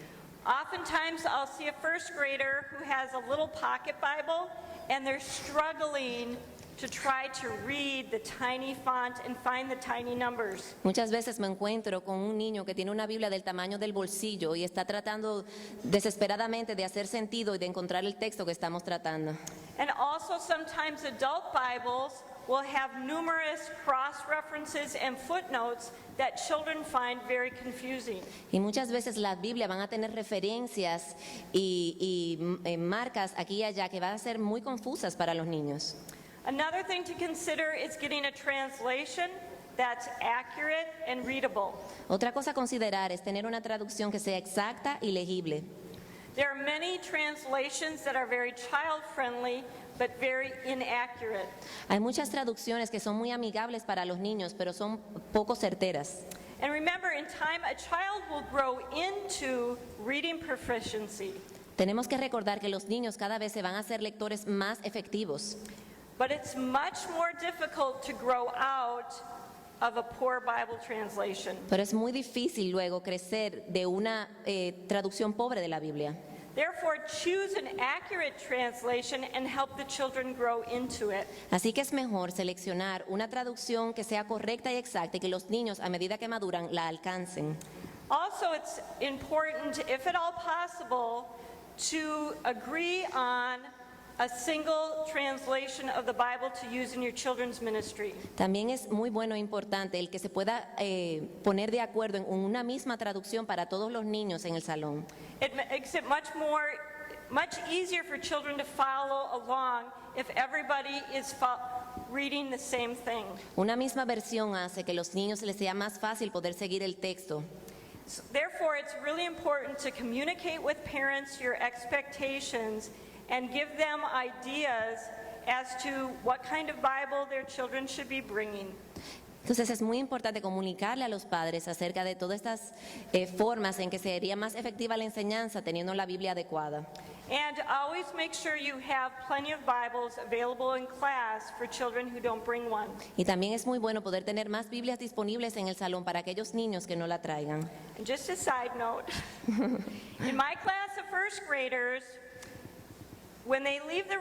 Oftentimes, I'll see a first grader who has a little pocket Bible, and they're struggling to try to read the tiny font and find the tiny numbers. Muchas veces me encuentro con un niño que tiene una Biblia del tamaño del bolsillo y está tratando desesperadamente de hacer sentido y de encontrar el texto que estamos tratando. And also sometimes adult Bibles will have numerous cross-references and footnotes that children find very confusing. Y muchas veces las Biblias van a tener referencias y marcas aquí y allá que van a ser muy confusas para los niños. Another thing to consider is getting a translation that's accurate and readable. Otra cosa a considerar es tener una traducción que sea exacta y legible. There are many translations that are very child-friendly but very inaccurate. Hay muchas traducciones que son muy amigables para los niños, pero son poco certeras. And remember, in time, a child will grow into reading proficiency. Tenemos que recordar que los niños cada vez se van a ser lectores más efectivos. But it's much more difficult to grow out of a poor Bible translation. Pero es muy difícil luego crecer de una traducción pobre de la Biblia. Therefore, choose an accurate translation and help the children grow into it. Así que es mejor seleccionar una traducción que sea correcta y exacta y que los niños a medida que maduran la alcancen. Also, it's important, if at all possible, to agree on a single translation of the Bible to use in your children's ministry. También es muy bueno e importante el que se pueda poner de acuerdo en una misma traducción para todos los niños en el salón. It makes it much easier for children to follow along if everybody is reading the same thing. Una misma versión hace que los niños les sea más fácil poder seguir el texto. Therefore, it's really important to communicate with parents your expectations and give them ideas as to what kind of Bible their children should be bringing. Entonces es muy importante comunicarle a los padres acerca de todas estas formas en que sería más efectiva la enseñanza teniendo la Biblia adecuada. And always make sure you have plenty of Bibles available in class for children who don't bring one. Y también es muy bueno poder tener más Biblias disponibles en el salón para aquellos niños que no la traigan. And just a side note, in my class of first graders, when they leave the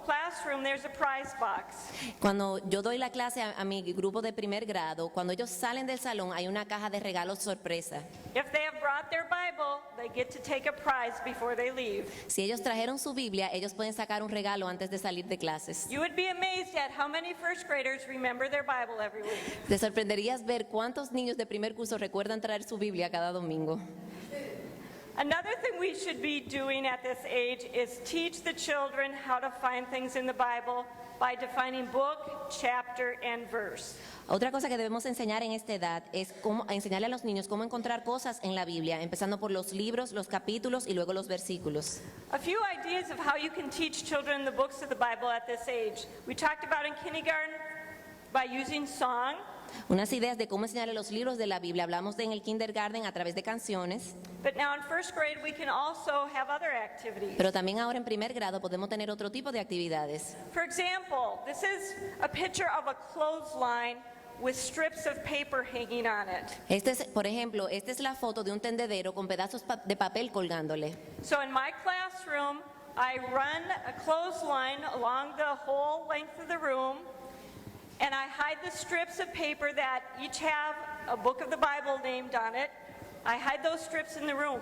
classroom, there's a prize box. Cuando yo doy la clase a mi grupo de primer grado, cuando ellos salen del salón hay una caja de regalos sorpresa. If they have brought their Bible, they get to take a prize before they leave. Si ellos trajeron su Biblia, ellos pueden sacar un regalo antes de salir de clases. You would be amazed at how many first graders remember their Bible every week. Te sorprenderías ver cuántos niños de primer curso recuerdan traer su Biblia cada domingo. Another thing we should be doing at this age is teach the children how to find things in the Bible by defining book, chapter, and verse. Otra cosa que debemos enseñar en esta edad es enseñarle a los niños cómo encontrar cosas en la Biblia, empezando por los libros, los capítulos y luego los versículos. A few ideas of how you can teach children the books of the Bible at this age. We talked about in kindergarten by using song. Unas ideas de cómo enseñarle los libros de la Biblia. Hablamos en el kindergarten a través de canciones, But now in first grade, we can also have other activities. pero también ahora en primer grado podemos tener otro tipo de actividades. For example, this is a picture of a clothesline with strips of paper hanging on it. Por ejemplo, esta es la foto de un tendedero con pedazos de papel colgándole. So in my classroom, I run a clothesline along the whole length of the room, and I hide the strips of paper that each have a book of the Bible named on it. I hide those strips in the room.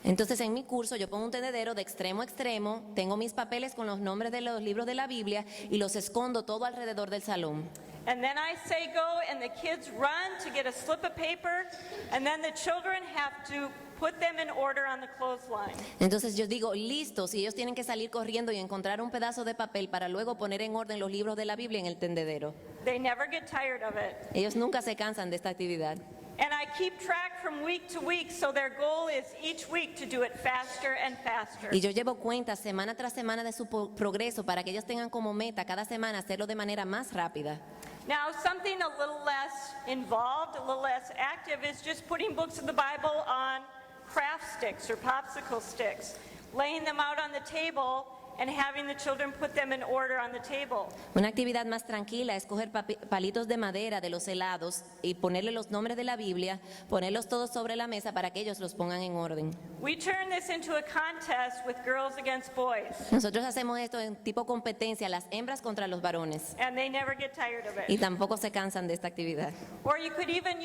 Entonces en mi curso yo pongo un tendedero de extremo a extremo, tengo mis papeles con los nombres de los libros de la Biblia y los escondo todo alrededor del salón. And then I say go, and the kids run to get a slip of paper, and then the children have to put them in order on the clothesline. Entonces yo digo, listos, y ellos tienen que salir corriendo y encontrar un pedazo de papel para luego poner en orden los libros de la Biblia en el tendedero. They never get tired of it. Ellos nunca se cansan de esta actividad. And I keep track from week to week, so their goal is each week to do it faster and faster. Y yo llevo cuenta semana tras semana de su progreso para que ellos tengan como meta cada semana hacerlo de manera más rápida. Now, something a little less involved, a little less active, is just putting books of the Bible on craft sticks or popsicle sticks, laying them out on the table and having the children put them in order on the table. Una actividad más tranquila es coger palitos de madera de los helados y ponerle los nombres de la Biblia, ponerlos todos sobre la mesa para que ellos los pongan en orden. We turn this into a contest with girls against boys, Nosotros hacemos esto en tipo competencia, las hembras contra los varones, and they never get tired of y it. tampoco se cansan de esta actividad. Or you could even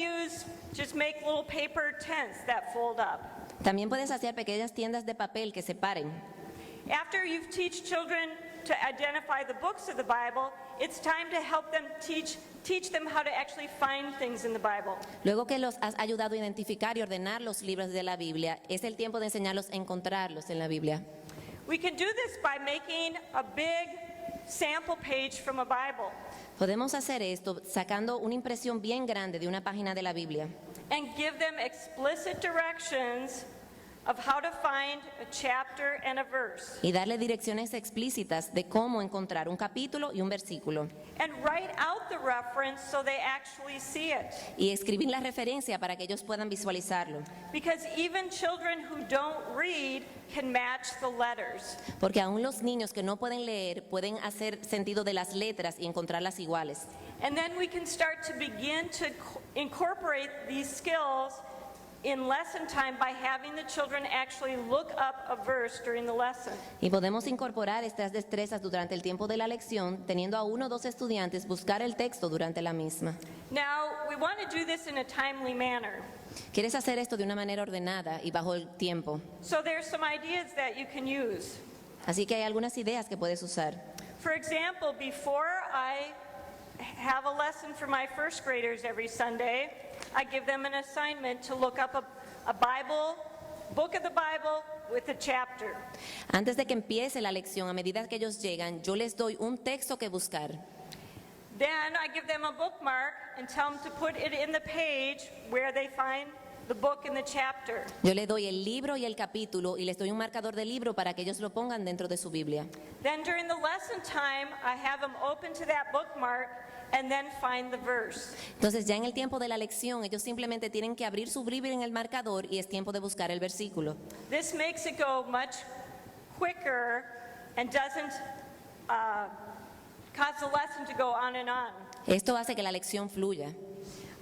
just make little paper tents that fold up. También puedes hacer pequeñas tiendas de papel que separen. After you've teach children to identify the books of the Bible, it's time to help them teach them how to actually find things in the Bible. Luego que los has ayudado a identificar y ordenar los libros de la Biblia, es el tiempo de enseñarlos a encontrarlos en la Biblia. We can do this by making a big sample page from a Bible Podemos hacer esto sacando una impresión bien grande de una página de la Biblia and give them explicit directions of how to find a chapter and a verse, y darle direcciones explícitas de cómo encontrar un capítulo y un versículo, and write out the reference so they actually see it. y escribir la referencia para que ellos puedan visualizarlo. Because even children who don't read can match the letters. Porque aún los niños que no pueden leer pueden hacer sentido de las letras y encontrarlas iguales. And then we can start to begin to incorporate these skills in lesson time by having the children actually look up a verse during the lesson. Y podemos incorporar estas destrezas durante el tiempo de la lección, teniendo a uno o dos estudiantes buscar el texto durante la misma. Now, we want to do this in a timely manner. Quieres hacer esto de una manera ordenada y bajo el tiempo. So there's some ideas that you can use. Así que hay algunas ideas que puedes usar. For example, before I have a lesson for my first graders every Sunday, I give them an assignment to look up a Bible, book of the Bible with a chapter. Antes de que empiece la lección, a medida que ellos llegan, yo les doy un texto que buscar. Then I give them a bookmark and tell them to put it in the page where they find the book and the chapter. Yo les doy el libro y el capítulo y les doy un marcador de libro para que ellos lo pongan dentro de su Biblia. Then during the lesson time, I have them open to that bookmark and then find the verse. Entonces ya en el tiempo de la lección ellos simplemente tienen que abrir su Biblia en el marcador y es tiempo de buscar el versículo. This makes it go much quicker and doesn't cause the lesson to go on and on. Esto hace que la lección fluya.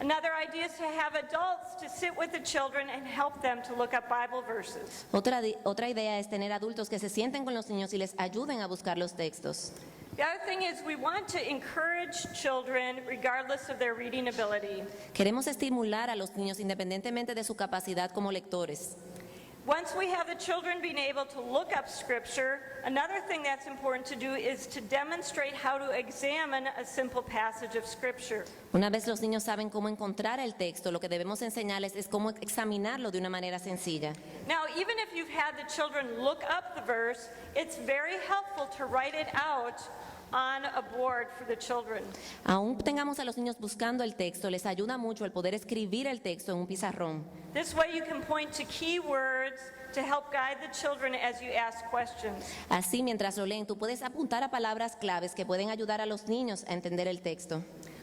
Another idea is to have adults to sit with the children and help them to look up Bible verses. Otra idea es tener adultos que se sienten con los niños y les ayuden a buscar los textos. The other thing is we want to encourage children regardless of their reading ability. Queremos estimular a los niños independientemente de su capacidad como lectores. Once we have the children being able to look up scripture, another thing that's important to do is to demonstrate how to examine a simple passage of scripture. Una vez los niños saben cómo encontrar el texto, lo que debemos enseñarles es cómo examinarlo de una manera sencilla. Now, even if you've had the children look up the verse, it's very helpful to write it out on a board for the children. Aún tengamos a los niños buscando el texto, les ayuda mucho el poder escribir el texto en un pizarrón. This way you can point to key words to help guide the children as you ask questions. Así, mientras lo leen, tú puedes apuntar a palabras claves que pueden ayudar a los niños a entender el texto.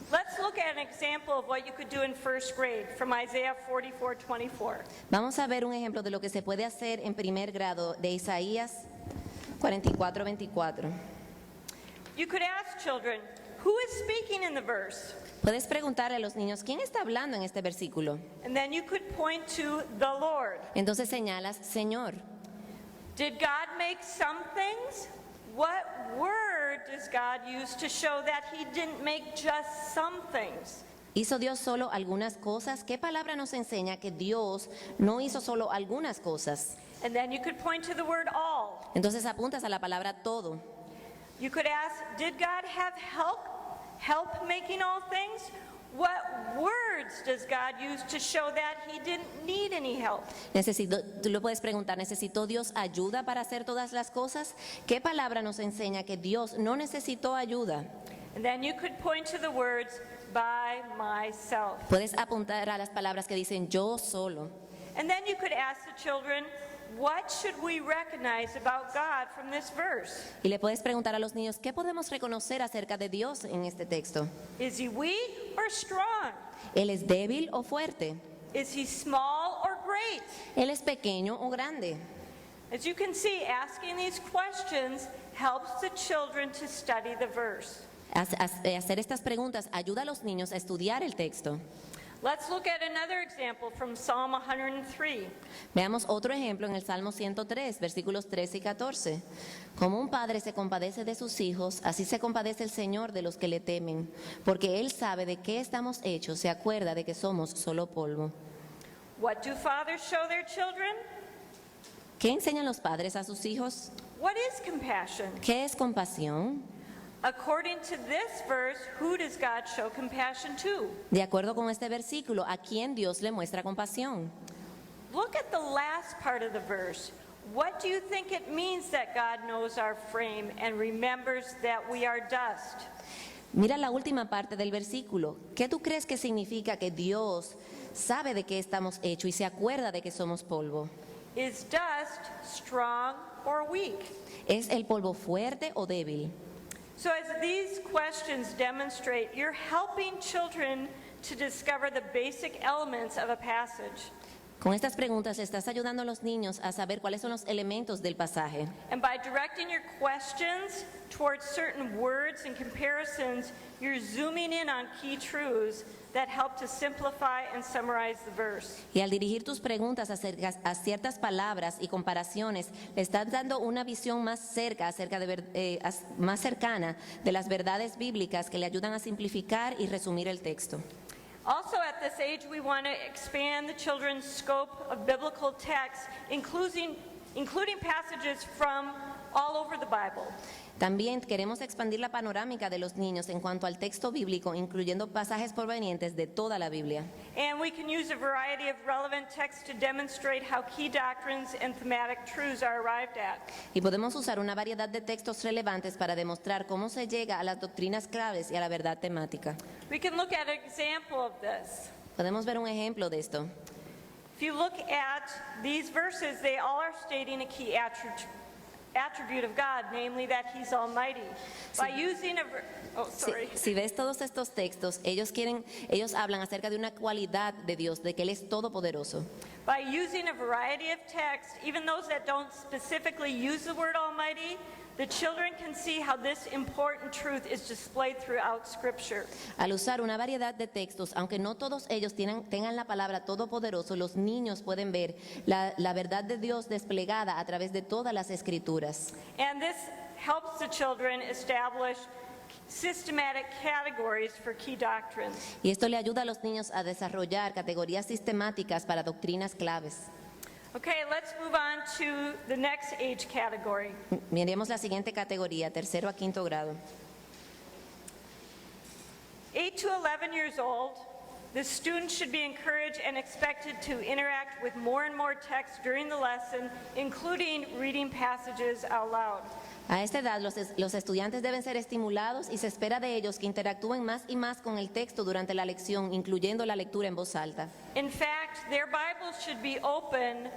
Let's look at an example of what you could do in first grade from Isaiah 44:24. Vamos a ver un ejemplo de lo que se puede hacer en primer grado de Isaías 44:24. You could ask children, who is speaking in the verse? Puedes preguntarle a los niños, ¿quién está hablando en este versículo? And then you could point to the Lord. Entonces señalas, Señor. Did God make some things? What word does God use to show that he didn't make just some things? ¿Hizo Dios solo algunas cosas? ¿Qué palabra nos enseña que Dios no hizo solo algunas cosas? And then you could point to the word all. Entonces apuntas a la palabra todo. You could ask, did God have help making all things? What words does God use to show that he didn't need any help? Tú lo puedes preguntar, ¿necesitó Dios ayuda para hacer todas las cosas? ¿Qué palabra nos enseña que Dios no necesitó ayuda? And then you could point to the words, by myself. Puedes apuntar a las palabras que dicen yo solo. And then you could ask the children, what should we recognize about God from this verse? Y le puedes preguntar a los niños, ¿qué podemos reconocer acerca de Dios en este texto? Is he weak or strong? ¿Él es débil o fuerte? Is he small or great? ¿Él es pequeño o grande? As you can see, asking these questions helps the children to study the verse. Hacer estas preguntas ayuda a los niños a estudiar el texto. Let's look at another example from Psalm 103. Veamos otro ejemplo en el Salmo 103, versículos 13 y 14. Como un padre se compadece de sus hijos, así se compadece el Señor de los que le temen, porque Él sabe de qué estamos hechos, se acuerda de que somos solo polvo. What do fathers show their children? ¿Qué enseñan los padres a sus hijos? What is compassion? ¿Qué es compasión? According to this verse, who does God show compassion to? De acuerdo con este versículo, ¿a quién Dios le muestra compasión? Look at the last part of the verse. What do you think it means that God knows our frame and remembers that we are dust? Mira la última parte del versículo. ¿Qué tú crees que significa que Dios sabe de qué estamos hechos y se acuerda de que somos polvo? Is dust strong or weak? ¿Es el polvo fuerte o débil? So as these questions demonstrate, you're helping children to discover the basic elements of a passage. Con estas preguntas le estás ayudando a los niños a saber cuáles son los elementos del pasaje. And by directing your questions towards certain words and comparisons, you're zooming in on key truths that help to simplify and summarize the verse. Y al dirigir tus preguntas acerca a ciertas palabras y comparaciones, le estás dando una visión más más cercana de las verdades bíblicas que le ayudan a simplificar y resumir el texto. Also at this age, we want to expand the children's scope of biblical texts, including passages from all over the Bible. También queremos expandir la panorámica de los niños en cuanto al texto bíblico, incluyendo pasajes provenientes de toda la Biblia. And we can use a variety of relevant texts to demonstrate how key doctrines and thematic truths are arrived at. Y podemos usar una variedad de textos relevantes para demostrar cómo se llega a las doctrinas claves y a la verdad temática. We can look at an example of this. Podemos ver un ejemplo de esto. If you look at these verses, they all are stating a key attribute of God, namely that He's Almighty. By using Si ves todos estos textos, ellos hablan acerca de una cualidad de Dios, de que Él es todopoderoso. By using a variety of texts, even those that don't specifically use the word Almighty, the children can see how this important truth is displayed throughout Scripture. Al usar una variedad de textos, aunque no todos ellos tengan la palabra todopoderoso, los niños pueden ver la verdad de Dios desplegada a través de todas las escrituras. And this helps the children establish systematic categories for key doctrines. Y esto le ayuda a los niños a desarrollar categorías sistemáticas para doctrinas claves. Okay, let's move on to the next age category. Miremos la siguiente categoría, 3º a 5º grado. 8 to 11 years old, the students should be encouraged and expected to interact with more and more text during the lesson, including reading passages out loud. A esta edad, los estudiantes deben ser estimulados y se espera de ellos que interactúen más y más con el texto durante la lección, incluyendo la lectura en voz alta. In fact, their Bibles should be open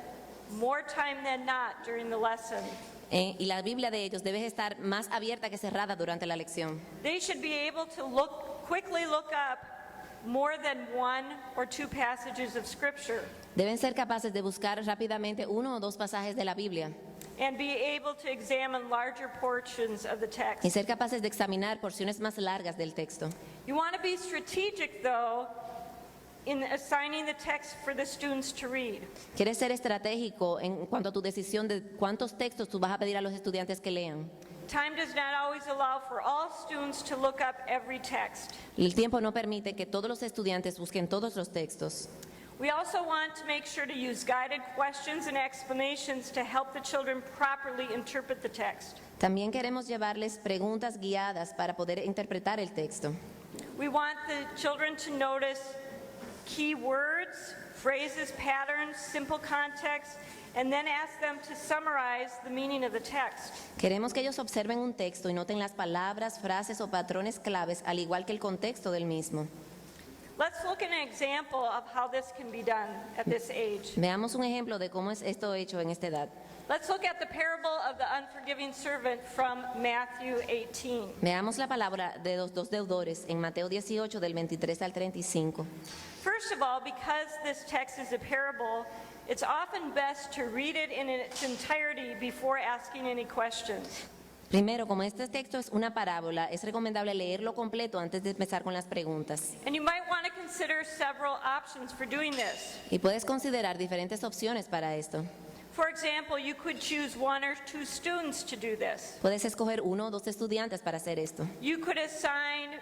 more time than not during the lesson. Y la Biblia de ellos debe estar más abierta que cerrada durante la lección. They should be able to quickly look up more than 1 or 2 passages of Scripture. Deben ser capaces de buscar rápidamente 1 o 2 pasajes de la Biblia and be able to examine larger portions of the y text. ser capaces de examinar porciones más largas del texto. You want to be strategic, though, in assigning the text for the students to read. Quieres ser estratégico en cuanto a tu decisión de cuántos textos tú vas a pedir a los estudiantes que lean. Time does not always allow for all students to look up every text. El tiempo no permite que todos los estudiantes busquen todos los textos. We also want to make sure to use guided questions and explanations to help the children properly interpret the text. También queremos llevarles preguntas guiadas para poder interpretar el texto. We want the children to notice key words, phrases, patterns, simple context, and then ask them to summarize the meaning of the text. Queremos que ellos observen un texto y noten las palabras, frases o patrones claves, al igual que el contexto del mismo. Let's look at an example of how this can be done at this age. Veamos un ejemplo de cómo es esto hecho en esta edad. Let's look at the parable of the unforgiving servant from Matthew 18. Veamos la palabra de los 2 deudores en Mateo 18 del 23 al 35. First of all, because this text is a parable, it's often best to read it in its entirety before asking any questions. Primero, como este texto es una parábola, es recomendable leerlo completo antes de empezar con las preguntas. And you might want to consider several options for doing this. Y puedes considerar diferentes opciones para esto. For example, you could choose 1 or 2 students to do this. Puedes escoger 1 o 2 estudiantes para hacer esto. You could assign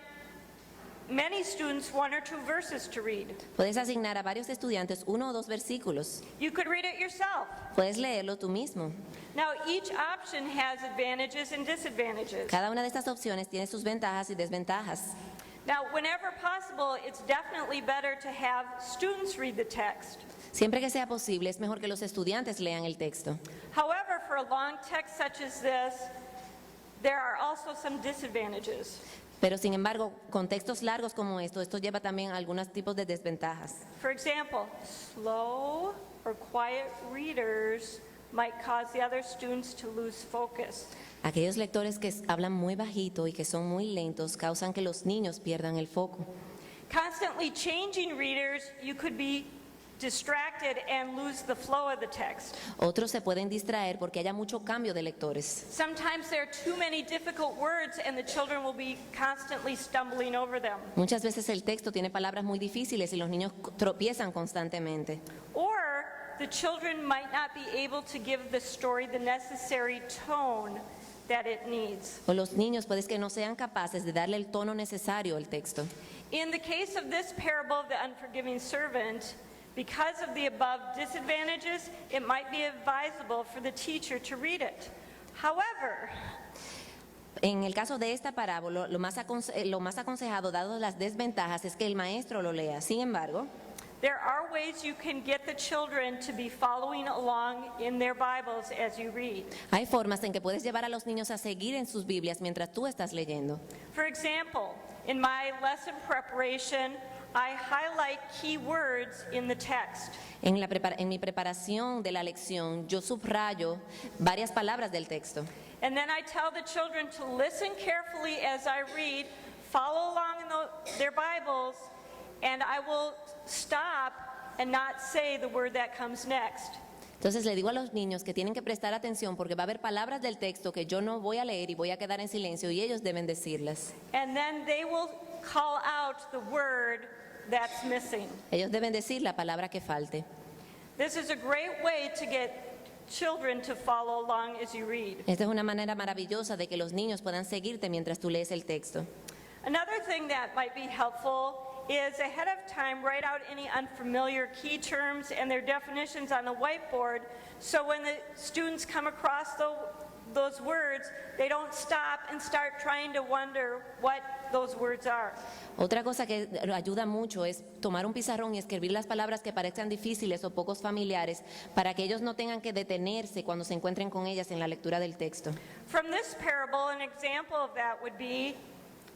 many students 1 or 2 verses to read. Puedes asignar a varios estudiantes 1 o 2 versículos. You could read it yourself. Puedes leerlo tú mismo. Now, each option has advantages and disadvantages. Cada una de estas opciones tiene sus ventajas y desventajas. Now, whenever possible, it's definitely better to have students read the text. Siempre que sea posible, es mejor que los estudiantes lean el texto. However, for a long text such as this, there are also some disadvantages. Pero sin embargo, con textos largos como esto lleva también a algunos tipos de desventajas. For example, slow or quiet readers might cause the other students to lose focus. Aquellos lectores que hablan muy bajito y que son muy lentos causan que los niños pierdan el foco. Constantly changing readers, you could be distracted and lose the flow of the text. Otros se pueden distraer porque haya mucho cambio de lectores. Sometimes there are too many difficult words and the children will be constantly stumbling over them. Muchas veces el texto tiene palabras muy difíciles y los niños tropiezan constantemente. Or the children might not be able to give the story the necessary tone that it needs. O los niños puede que no sean capaces de darle el tono necesario al texto. In the case of this parable of the unforgiving servant, because of the above disadvantages, it might be advisable for the teacher to read it. However, En el caso de esta parábola, lo más aconsejado, dado las desventajas, es que el maestro lo lea. Sin embargo, there are ways you can get the children to be following along in their Bibles as you read. hay formas en que puedes llevar a los niños a seguir en sus Biblias mientras tú estás leyendo. For example, in my lesson preparation, I highlight key words in the text. En mi preparación de la lección, yo subrayo varias palabras del texto. And then I tell the children to listen carefully as I read, follow along in their Bibles, and I will stop and not say the word that comes next. Entonces le digo a los niños que tienen que prestar atención porque va a haber palabras del texto que yo no voy a leer y voy a quedar en silencio y ellos deben decirlas. And then they will call out the word that's missing. Ellos deben decir la palabra que falte. This is a great way to get children to follow along as you read. Esta es una manera maravillosa de que los niños puedan seguirte mientras tú lees el texto. Another thing that might be helpful is ahead of time write out any unfamiliar key terms and their definitions on the whiteboard, so when the students come across those words, they don't stop and start trying to wonder what those words are. Otra cosa que ayuda mucho es tomar un pizarrón y escribir las palabras que parezcan difíciles o pocos familiares para que ellos no tengan que detenerse cuando se encuentren con ellas en la lectura del texto. From this parable, an example of that would be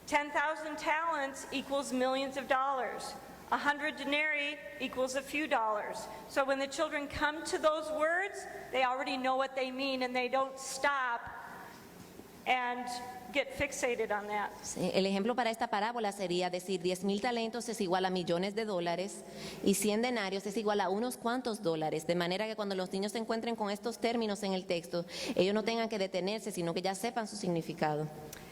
10,000 talents equals millions of dollars. 100 denarii equals a few dollars. So when the children come to those words, they already know what they mean and they don't stop and get fixated on that. Sí, el ejemplo para esta parábola sería decir 10,000 talentos es igual a millones de dólares y 100 denarios es igual a unos cuantos dólares, de manera que cuando los niños se encuentren con estos términos en el texto, ellos no tengan que detenerse, sino que ya sepan su significado.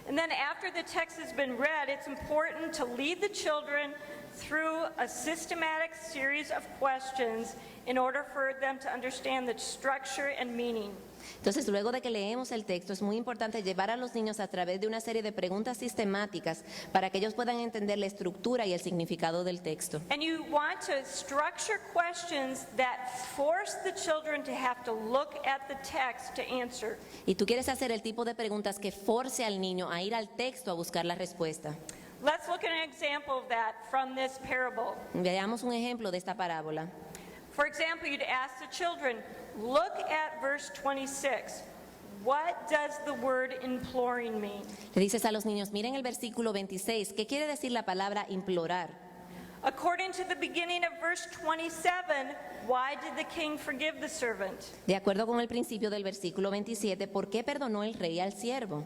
And then after the text has been read, it's important to lead the children through a systematic series of questions in order for them to understand the structure and meaning. Entonces, luego de que leemos el texto, es muy importante llevar a los niños a través de una serie de preguntas sistemáticas para que ellos puedan entender la estructura y el significado del texto. And you want to structure questions that force the children to have to look at the text to answer. Y tú quieres hacer el tipo de preguntas que force al niño a ir al texto a buscar la respuesta. Let's look at an example of that from this parable. Veamos un ejemplo de esta parábola. For example, you'd ask the children, look at verse 26. What does the word imploring mean? Le dices a los niños, miren el versículo 26, ¿qué quiere decir la palabra implorar? According to the beginning of verse 27, why did the king forgive the servant? De acuerdo con el principio del versículo 27, ¿por qué perdonó el rey al siervo?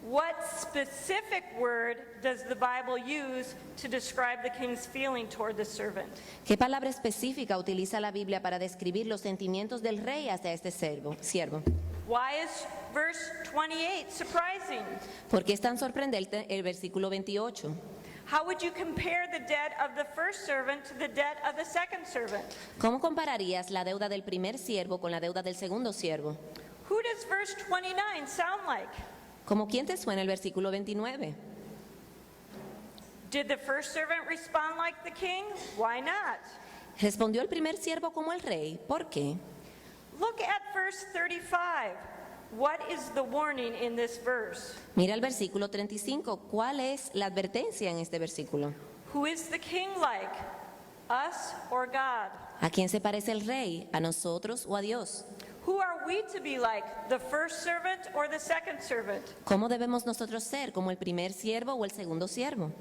What specific word does the Bible use to describe the king's feeling toward the servant? ¿Qué palabra específica utiliza la Biblia para describir los sentimientos del rey hacia este siervo? Why is verse 28 surprising? ¿Por qué es tan sorprendente el versículo 28? How would you compare the debt of the first servant to the debt of the second servant? ¿Cómo compararías la deuda del primer siervo con la deuda del segundo siervo? Who does verse 29 sound like? ¿Cómo quién te suena el versículo 29? Did the first servant respond like the king? Why not? ¿Respondió el primer siervo como el rey? ¿Por qué? Look at verse 35. What is the warning in this verse? Mira el versículo 35. ¿Cuál es la advertencia en este versículo? Who is the king like? Us or God? ¿A quién se parece el rey? ¿A nosotros o a Dios? Who are we to be like? The first servant or the second servant? ¿Cómo debemos nosotros ser? ¿Como el primer siervo o el segundo siervo?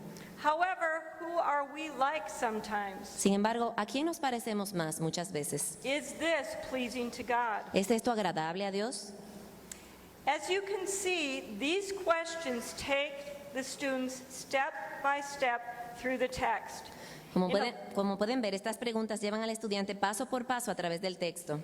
However, who are we like sometimes? Sin embargo, ¿a quién nos parecemos más muchas veces? Is this pleasing to God? ¿Es esto agradable a Dios? As you can see, these questions take the students step by step through the text. Como pueden ver, estas preguntas llevan al estudiante paso por paso a través del texto.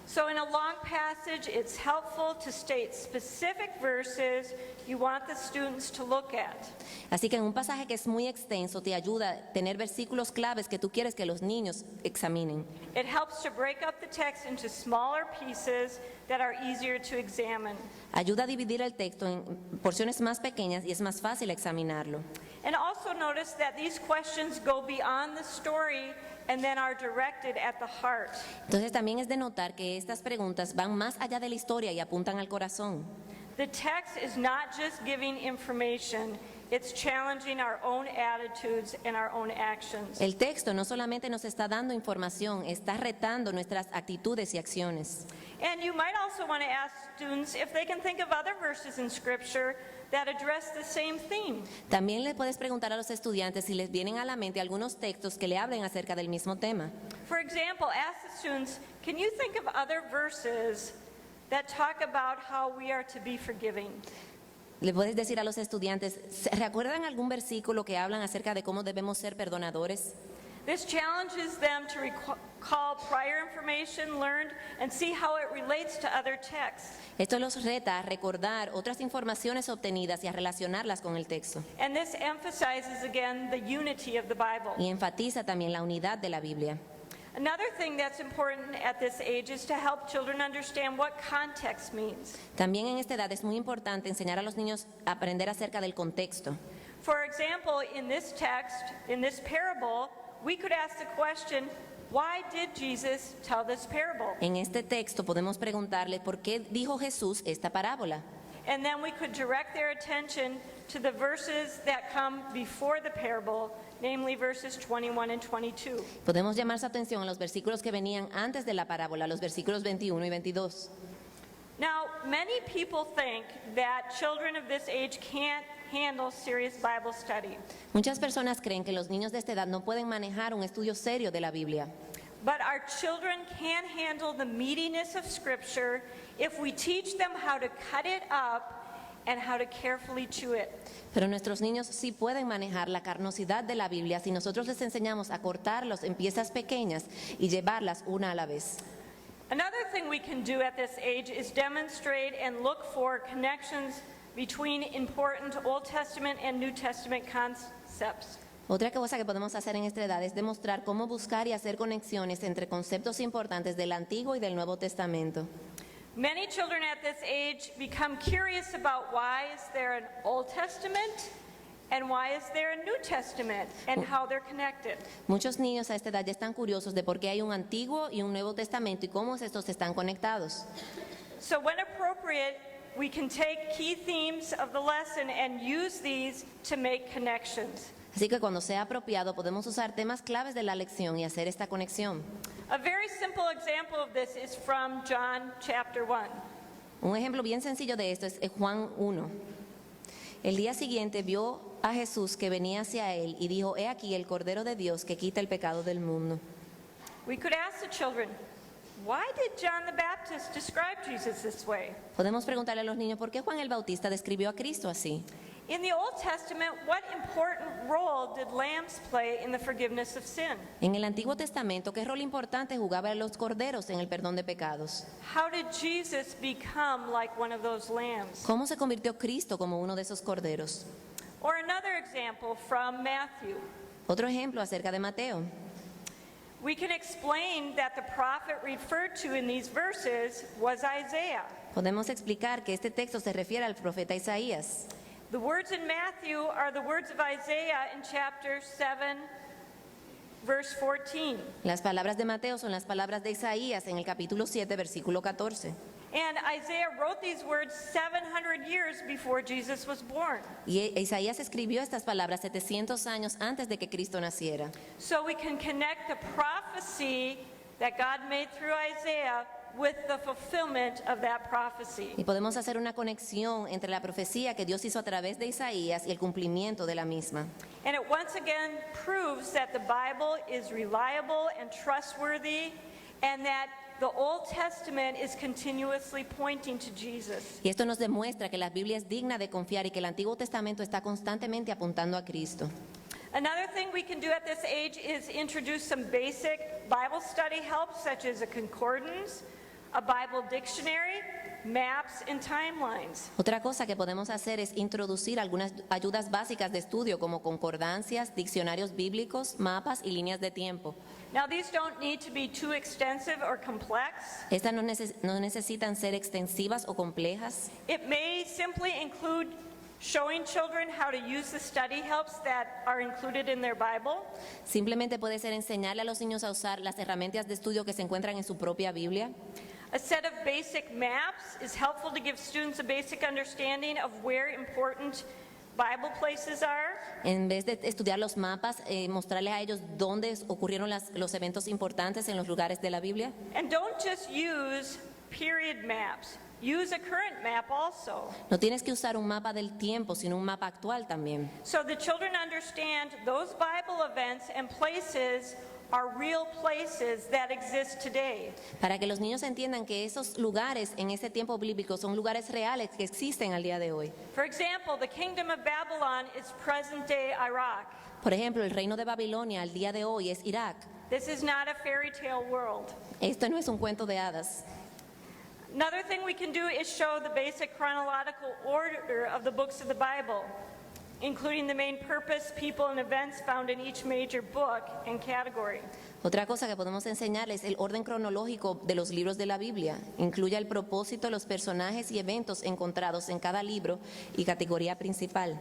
So in a long passage, it's helpful to state specific verses you want the students to look at. Así que en un pasaje que es muy extenso te ayuda a tener versículos claves que tú quieres que los niños examinen. It helps to break up the text into smaller pieces that are easier to examine. Ayuda a dividir el texto en porciones más pequeñas y es más fácil examinarlo. And also notice that these questions go beyond the story and then are directed at the heart. Entonces también es de notar que estas preguntas van más allá de la historia y apuntan al corazón. The text is not just giving information, it's challenging our own attitudes and our own actions. El texto no solamente nos está dando información, está retando nuestras actitudes y acciones. And you might also want to ask students if they can think of other verses in Scripture that address the same theme. También le puedes preguntar a los estudiantes si les vienen a la mente algunos textos que le hablen acerca del mismo tema. For example, ask the students, can you think of other verses that talk about how we are to be forgiving? Le puedes decir a los estudiantes, ¿recuerdan algún versículo que hablan acerca de cómo debemos ser perdonadores? This challenges them to recall prior information learned and see how it relates to other texts. Esto los reta a recordar otras informaciones obtenidas y a relacionarlas con el texto. And this emphasizes again the unity of the Bible. Y enfatiza también la unidad de la Biblia. Another thing that's important at this age is to help children understand what context means. También en esta edad es muy importante enseñar a los niños a aprender acerca del contexto. For example, in this text, in this parable, we could ask the question, why did Jesus tell this parable? En este texto podemos preguntarle por qué dijo Jesús esta parábola. And then we could direct their attention to the verses that come before the parable, namely verses 21 and 22. Podemos llamar su atención a los versículos que venían antes de la parábola, los versículos 21 y 22. Now, many people think that children of this age can't handle serious Bible study. Muchas personas creen que los niños de esta edad no pueden manejar un estudio serio de la Biblia. But our children can handle the meatiness of Scripture if we teach them how to cut it up and how to carefully chew it. Pero nuestros niños sí pueden manejar la carnosidad de la Biblia si nosotros les enseñamos a cortarlos en piezas pequeñas y llevarlas una a la vez. Another thing we can do at this age is demonstrate and look for connections between important Old Testament and New Testament concepts. Otra cosa que podemos hacer en esta edad es demostrar cómo buscar y hacer conexiones entre conceptos importantes del Antiguo y del Nuevo Testamento. Many children at this age become curious about why is there an Old Testament and why is there a New Testament and how they're connected. Muchos niños a esta edad ya están curiosos de por qué hay un Antiguo y un Nuevo Testamento y cómo estos están conectados. So when appropriate, we can take key themes of the lesson and use these to make connections. Así que cuando sea apropiado podemos usar temas claves de la lección y hacer esta conexión. A very simple example of this is from John chapter 1. Un ejemplo bien sencillo de esto es Juan 1. El día siguiente vio a Jesús que venía hacia él y dijo, he aquí el Cordero de Dios que quita el pecado del mundo. We could ask the children, why did John the Baptist describe Jesus this way? Podemos preguntarle a los niños por qué Juan el Bautista describió a Cristo así. In the Old Testament, what important role did lambs play in the forgiveness of sin? En el Antiguo Testamento, ¿qué rol importante jugaban los corderos en el perdón de pecados? How did Jesus become like one of those lambs? ¿Cómo se convirtió Cristo como uno de esos corderos? Or another example from Matthew. Otro ejemplo acerca de Mateo. We can explain that the prophet referred to in these verses was Isaiah. Podemos explicar que este texto se refiere al profeta Isaías. The words in Matthew are the words of Isaiah in chapter 7, verse 14. Las palabras de Mateo son las palabras de Isaías en el capítulo 7, versículo 14. And Isaiah wrote these words 700 years before Jesus was born. Y Isaías escribió estas palabras 700 años antes de que Cristo naciera. So we can connect the prophecy that God made through Isaiah with the fulfillment of that prophecy. Y podemos hacer una conexión entre la profecía que Dios hizo a través de Isaías y el cumplimiento de la misma. And it once again proves that the Bible is reliable and trustworthy and that the Old Testament is continuously pointing to Jesus. Y esto nos demuestra que la Biblia es digna de confiar y que el Antiguo Testamento está constantemente apuntando a Cristo. Another thing we can do at this age is introduce some basic Bible study help such as a concordance, a Bible dictionary, maps, and timelines. Otra cosa que podemos hacer es introducir algunas ayudas básicas de estudio como concordancias, diccionarios bíblicos, mapas y líneas de tiempo. Now these don't need to be too extensive or complex. Estas no necesitan ser extensivas o complejas. It may simply include showing children how to use the study helps that are included in their Bible. Simplemente puede ser enseñarle a los niños a usar las herramientas de estudio que se encuentran en su propia Biblia. A set of basic maps is helpful to give students a basic understanding of where important Bible places are. En vez de estudiar los mapas, mostrarles a ellos dónde ocurrieron los eventos importantes en los lugares de la Biblia. And don't just use period maps. Use a current map also. No tienes que usar un mapa del tiempo, sino un mapa actual también. So the children understand those Bible events and places are real places that exist today. Para que los niños entiendan que esos lugares en ese tiempo bíblico son lugares reales que existen al día de hoy. For example, the kingdom of Babylon is present-day Iraq. Por ejemplo, el reino de Babilonia al día de hoy es Irak. This is not a fairy tale world. Esto no es un cuento de hadas. Another thing we can do is show the basic chronological order of the books of the Bible, including the main purpose, people, and events found in each major book and category. Otra cosa que podemos enseñarles es el orden cronológico de los libros de la Biblia. Incluye el propósito, los personajes y eventos encontrados en cada libro y categoría principal.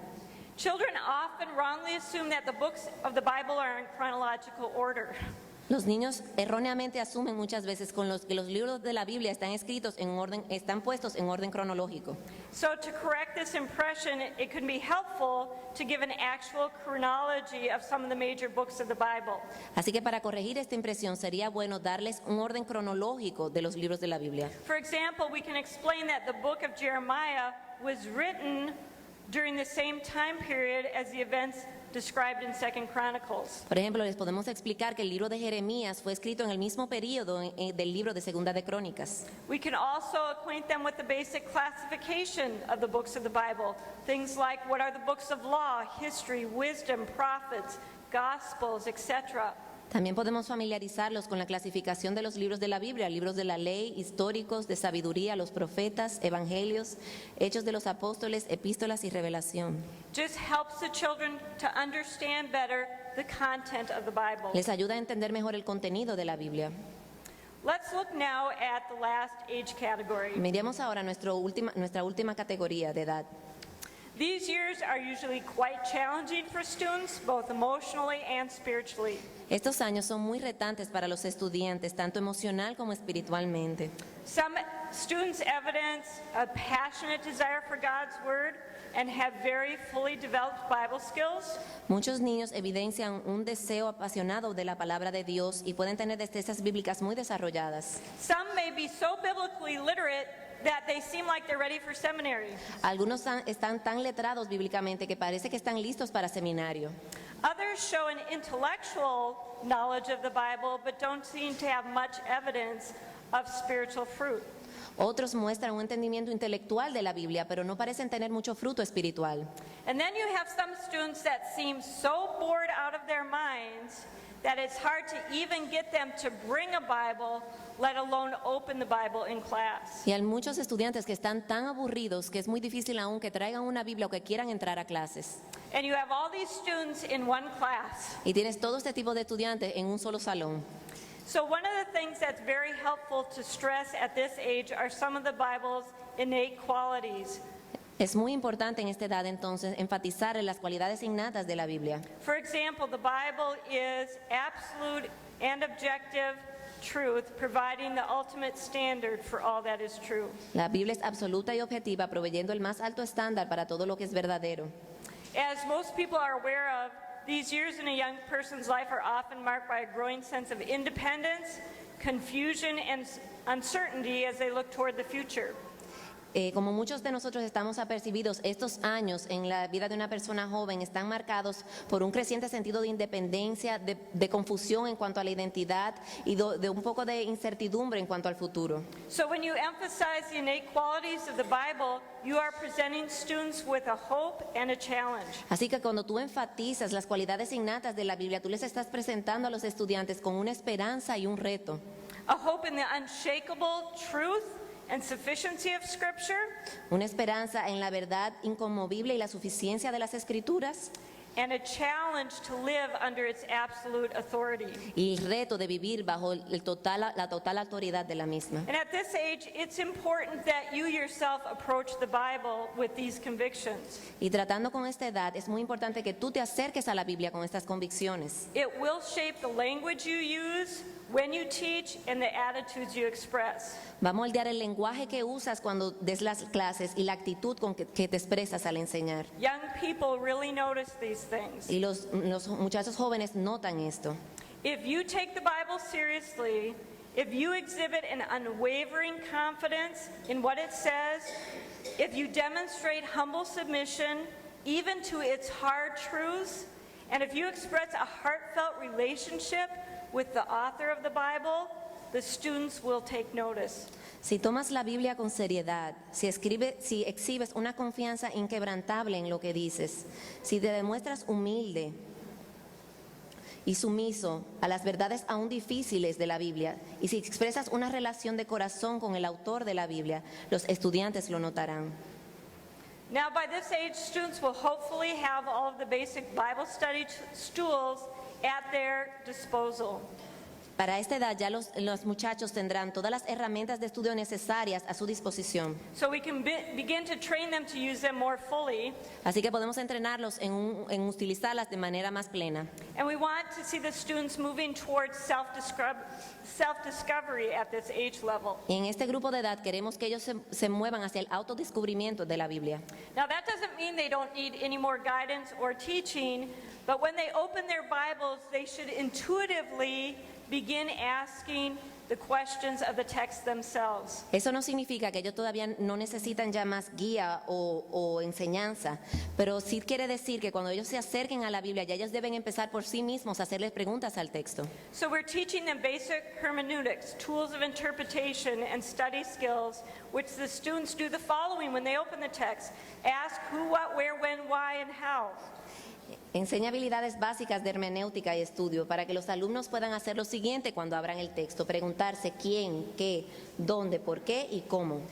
Children often wrongly assume that the books of the Bible are in chronological order. Los niños erróneamente asumen muchas veces que los libros de la Biblia están escritos en orden, están puestos en orden cronológico. So to correct this impression, it can be helpful to give an actual chronology of some of the major books of the Bible. Así que para corregir esta impresión sería bueno darles un orden cronológico de los libros de la Biblia. For example, we can explain that the book of Jeremiah was written during the same time period as the events described in 2 Chronicles. Por ejemplo, les podemos explicar que el libro de Jeremías fue escrito en el mismo periodo del libro de Segunda de Crónicas. We can also acquaint them with the basic classification of the books of the Bible. Things like what are the books of law, history, wisdom, prophets, gospels, etc. También podemos familiarizarlos con la clasificación de los libros de la Biblia, libros de la ley, históricos, de sabiduría, los profetas, evangelios, hechos de los apóstoles, epístolas y revelación. Just helps the children to understand better the content of the Bible. Les ayuda a entender mejor el contenido de la Biblia. Let's look now at the last age category. Miremos ahora nuestra última categoría de edad. These years are usually quite challenging for students, both emotionally and spiritually. Estos años son muy retantes para los estudiantes, tanto emocional como espiritualmente. Some students evidence a passionate desire for God's Word and have very fully developed Bible skills. Muchos niños evidencian un deseo apasionado de la palabra de Dios y pueden tener destrezas bíblicas muy desarrolladas. Some may be so biblically literate that they seem like they're ready for seminary. Algunos están tan letrados bíblicamente que parece que están listos para seminario. Others show an intellectual knowledge of the Bible but don't seem to have much evidence of spiritual fruit. Otros muestran un entendimiento intelectual de la Biblia, pero no parecen tener mucho fruto espiritual. And then you have some students that seem so bored out of their minds that it's hard to even get them to bring a Bible, let alone open the Bible in class. Y hay muchos estudiantes que están tan aburridos que es muy difícil aún que traigan una Biblia o que quieran entrar a clases. And you have all these students in one class. Y tienes todo este tipo de estudiantes en un solo salón. So one of the things that's very helpful to stress at this age are some of the Bible's innate qualities. Es muy importante en esta edad entonces enfatizar en las cualidades innatas de la Biblia. For example, the Bible is absolute and objective truth, providing the ultimate standard for all that is true. La Biblia es absoluta y objetiva, proveyendo el más alto estándar para todo lo que es verdadero. As most people are aware of, these years in a young person's life are often marked by a growing sense of independence, confusion, and uncertainty as they look toward the future. Como muchos de nosotros estamos apercibidos, estos años en la vida de una persona joven están marcados por un creciente sentido de independencia, de confusión en cuanto a la identidad y de un poco de incertidumbre en cuanto al futuro. So when you emphasize the innate qualities of the Bible, you are presenting students with a hope and a challenge. Así que cuando tú enfatizas las cualidades innatas de la Biblia, tú les estás presentando a los estudiantes con una esperanza y un reto. A hope in the unshakable truth and sufficiency of Scripture, Una esperanza en la verdad inconmovible y la suficiencia de las Escrituras and a challenge to live under its absolute authority. y el reto de vivir bajo la total autoridad de la misma. And at this age, it's important that you yourself approach the Bible with these convictions. Y tratando con esta edad, es muy importante que tú te acerques a la Biblia con estas convicciones. It will shape the language you use, when you teach, and the attitudes you express. Va a moldear el lenguaje que usas cuando des las clases y la actitud con que te expresas al enseñar. Young people really notice these things. Y los muchachos jóvenes notan esto. If you take the Bible seriously, if you exhibit an unwavering confidence in what it says, if you demonstrate humble submission even to its hard truths, and if you express a heartfelt relationship with the author of the Bible, the students will take notice. Si tomas la Biblia con seriedad, si exhibes una confianza inquebrantable en lo que dices, si te demuestras humilde y sumiso a las verdades aún difíciles de la Biblia, y si expresas una relación de corazón con el autor de la Biblia, los estudiantes lo notarán. Now, by this age, students will hopefully have all of the basic Bible study tools at their disposal. Para esta edad ya los muchachos tendrán todas las herramientas de estudio necesarias a su disposición. So we can begin to train them to use them more fully. Así que podemos entrenarlos en utilizarlas de manera más plena. And we want to see the students moving towards self-discovery at this age level. Y en este grupo de edad queremos que ellos se muevan hacia el autodescubrimiento de la Biblia. Now, that doesn't mean they don't need any more guidance or teaching, but when they open their Bibles, they should intuitively begin asking the questions of the text themselves. Eso no significa que ellos todavía no necesitan ya más guía o enseñanza, pero sí quiere decir que cuando ellos se acerquen a la Biblia, ya ellos deben empezar por sí mismos a hacerles preguntas al texto. So we're teaching them basic hermeneutics, tools of interpretation, and study skills, which the students do the following when they open the text. Ask who, what, where, when, why, and how. Enseña habilidades básicas de hermenéutica y estudio para que los alumnos puedan hacer lo siguiente cuando abran el texto, preguntarse quién, qué, dónde, por qué y cómo.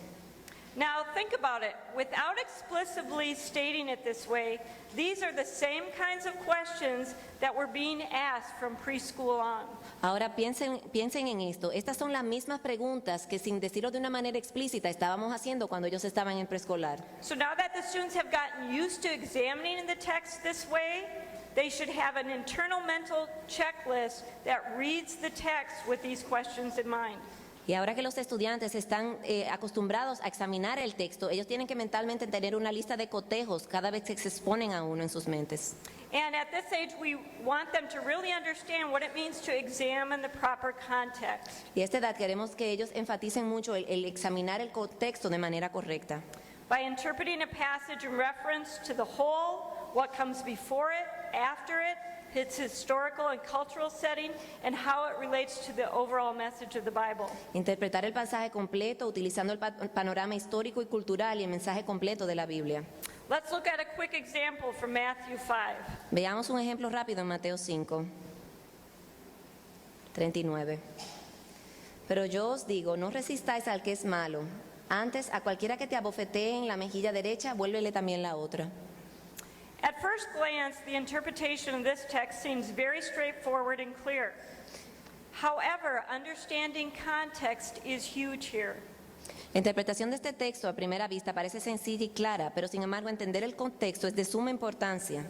Now think about it. Without explicitly stating it this way, these are the same kinds of questions that were being asked from preschool on. Ahora piensen en esto. Estas son las mismas preguntas que sin decirlo de una manera explícita estábamos haciendo cuando ellos estaban en preescolar. So now that the students have gotten used to examining the text this way, they should have an internal mental checklist that reads the text with these questions in mind. Y ahora que los estudiantes están acostumbrados a examinar el texto, ellos tienen que mentalmente tener una lista de cotejos cada vez que se exponen a uno en sus mentes. And at this age, we want them to really understand what it means to examine the proper context. Y a esta edad queremos que ellos enfaticen mucho el examinar el contexto de manera correcta. By interpreting a passage in reference to the whole, what comes before it, after it, its historical and cultural setting, and how it relates to the overall message of the Bible. Interpretar el pasaje completo utilizando el panorama histórico y cultural y el mensaje completo de la Biblia. Let's look at a quick example from Matthew 5. Veamos un ejemplo rápido en Mateo 5, 39. Pero yo os digo, no resistáis al que es malo. Antes, a cualquiera que te abofetee en la mejilla derecha, vuélvele también la otra. At first glance, the interpretation of this text seems very straightforward and clear. However, understanding context is huge here. La interpretación de este texto a primera vista parece sencilla y clara, pero sin embargo entender el contexto es de suma importancia.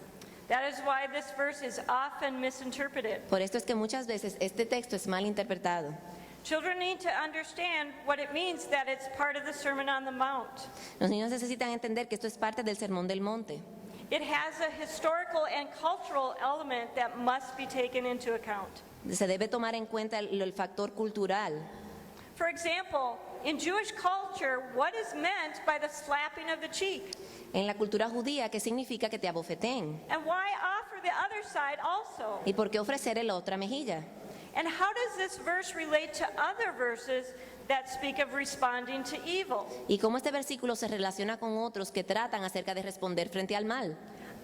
That is why this verse is often misinterpreted. Por esto es que muchas veces este texto es mal interpretado. Children need to understand what it means that it's part of the Sermon on the Mount. Los niños necesitan entender que esto es parte del Sermón del Monte. It has a historical and cultural element that must be taken into account. Se debe tomar en cuenta el factor cultural. For example, in Jewish culture, what is meant by the slapping of the cheek? En la cultura judía, ¿qué significa que te abofeteen? And why offer the other side also? ¿Y por qué ofrecer la otra mejilla? And how does this verse relate to other verses that speak of responding to evil? ¿Y cómo este versículo se relaciona con otros que tratan acerca de responder frente al mal?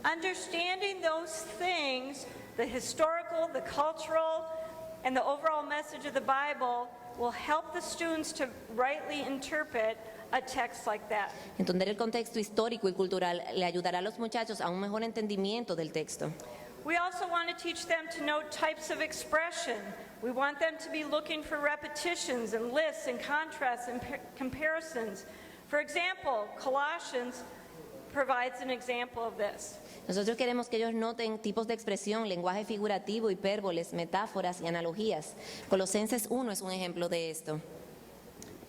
Understanding those things, the historical, the cultural, and the overall message of the Bible will help the students to rightly interpret a text like that. Entender el contexto histórico y cultural le ayudará a los muchachos a un mejor entendimiento del texto. We also want to teach them to know types of expression. We want them to be looking for repetitions and lists and contrasts and comparisons. For example, Colossians provides an example of this. Nosotros queremos que ellos noten tipos de expresión, lenguaje figurativo, hipérboles, metáforas y analogías. Colosenses 1 es un ejemplo de esto.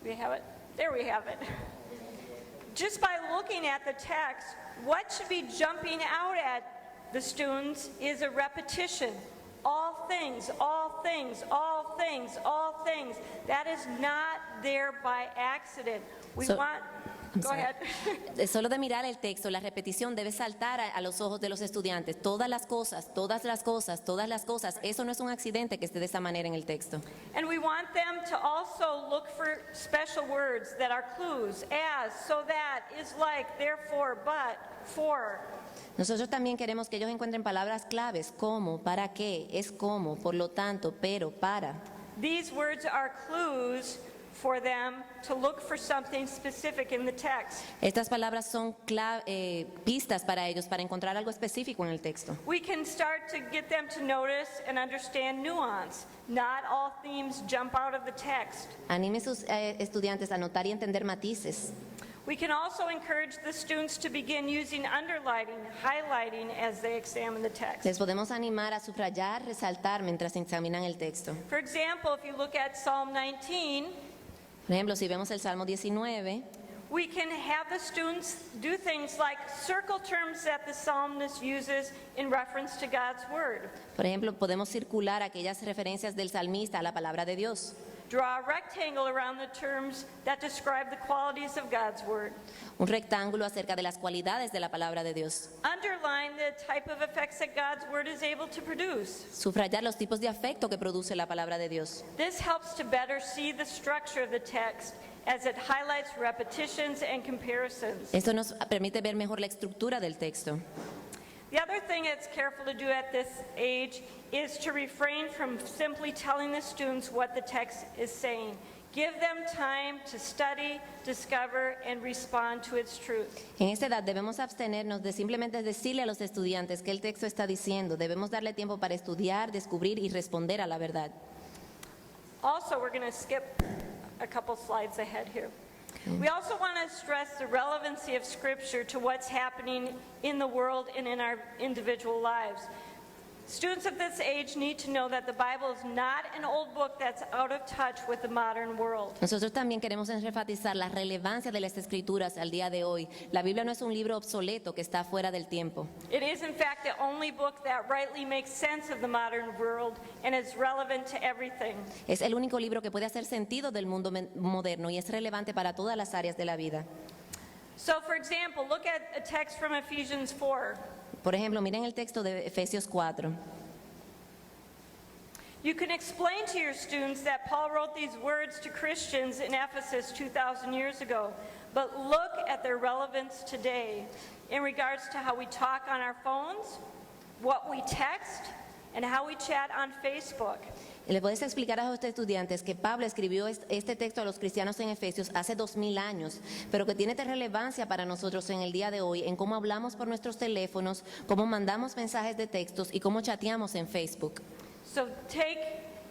We have it. There we have it. Just by looking at the text, what should be jumping out at the students is a repetition. All things, all things, all things, all things. That is not there by accident. We So- want... I'm Go sorry. ahead. Solo de mirar el texto, la repetición debe saltar a los ojos de los estudiantes. Todas las cosas, todas las cosas, todas las cosas. Eso no es un accidente que esté de esa manera en el texto. And we want them to also look for special words that are clues, as, so that, is like, therefore, but, for. Nosotros también queremos que ellos encuentren palabras claves como, para qué, es como, por lo tanto, pero, para. These words are clues for them to look for something specific in the text. Estas palabras son pistas para ellos para encontrar algo específico en el texto. We can start to get them to notice and understand nuance. Not all themes jump out of the text. Anime a sus estudiantes a notar y entender matices. We can also encourage the students to begin using underlining, highlighting as they examine the text. Les podemos animar a subrayar, resaltar mientras examinan el texto. For example, if you look at Psalm 19, Por ejemplo, si vemos el Salmo 19, we can have the students do things like circle terms that the psalmist uses in reference to God's word. por ejemplo, podemos circular aquellas referencias del salmista a la palabra de Dios. Draw a rectangle around the terms that describe the qualities of God's word. Un rectángulo acerca de las cualidades de la palabra de Dios. Underline the type of effects that God's word is able to produce. Subrayar los tipos de afecto que produce la palabra de Dios. This helps to better see the structure of the text as it highlights repetitions and comparisons. Esto nos permite ver mejor la estructura del texto. The other thing it's careful to do at this age is to refrain from simply telling the students what the text is saying. Give them time to study, discover, and respond to its truth. En esta edad debemos abstenernos de simplemente decirle a los estudiantes qué el texto está diciendo. Debemos darle tiempo para estudiar, descubrir y responder a la verdad. Also, we're going to skip a couple slides ahead here. We also want to stress the relevancy of Scripture to what's happening in the world and in our individual lives. Students of this age need to know that the Bible is not an old book that's out of touch with the modern world. Nosotros también queremos enfatizar la relevancia de las Escrituras al día de hoy. La Biblia no es un libro obsoleto que está fuera del tiempo. It is, in fact, the only book that rightly makes sense of the modern world and is relevant to everything. Es el único libro que puede hacer sentido del mundo moderno y es relevante para todas las áreas de la vida. So, for example, look at a text from Ephesians 4. Por ejemplo, miren el texto de Efesios 4. You can explain to your students that Paul wrote these words to Christians in Ephesus 2,000 years ago, but look at their relevance today in regards to how we talk on our phones, what we text, and how we chat on Facebook. Y le puedes explicar a los estudiantes que Pablo escribió este texto a los cristianos en Efesios hace 2000 años, pero que tiene relevancia para nosotros en el día de hoy, en cómo hablamos por nuestros teléfonos, cómo mandamos mensajes de textos y cómo chateamos en Facebook. So take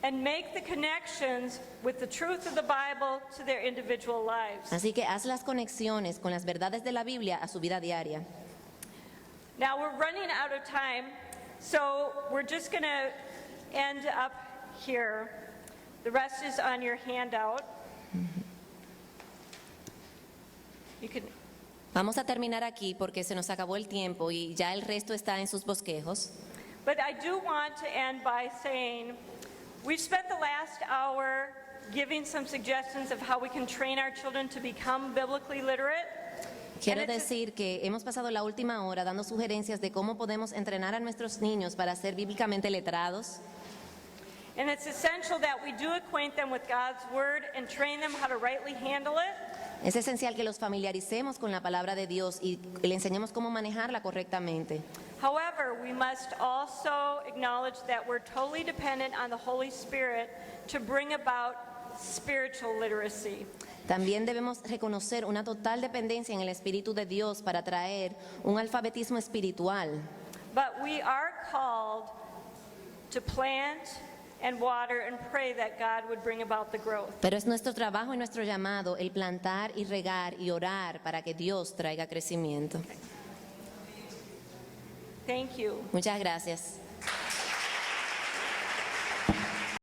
and make the connections with the truth of the Bible to their individual lives. Así que haz las conexiones con las verdades de la Biblia a su vida diaria. Now we're running out of time, so we're just going to end up here. The rest is on your handout. You can, Vamos a terminar aquí porque se nos acabó el tiempo y ya el resto está en sus bosquejos. but I do want to end by saying we've spent the last hour giving some suggestions of how we can train our children to become biblically literate. Quiero And it's- decir que hemos pasado la última hora dando sugerencias de cómo podemos entrenar a nuestros niños para ser bíblicamente letrados. And it's essential that we do acquaint them with God's word and train them how to rightly handle it. Es esencial que los familiaricemos con la palabra de Dios y le enseñemos cómo manejarla correctamente. However, we must also acknowledge that we're totally dependent on the Holy Spirit to bring about spiritual literacy. También debemos reconocer una total dependencia en el Espíritu de Dios para traer un alfabetismo espiritual. But we are called to plant and water and pray that God would bring about the growth. Pero es nuestro trabajo y nuestro llamado el plantar y regar y orar para que Dios traiga crecimiento. Thank you. Muchas gracias.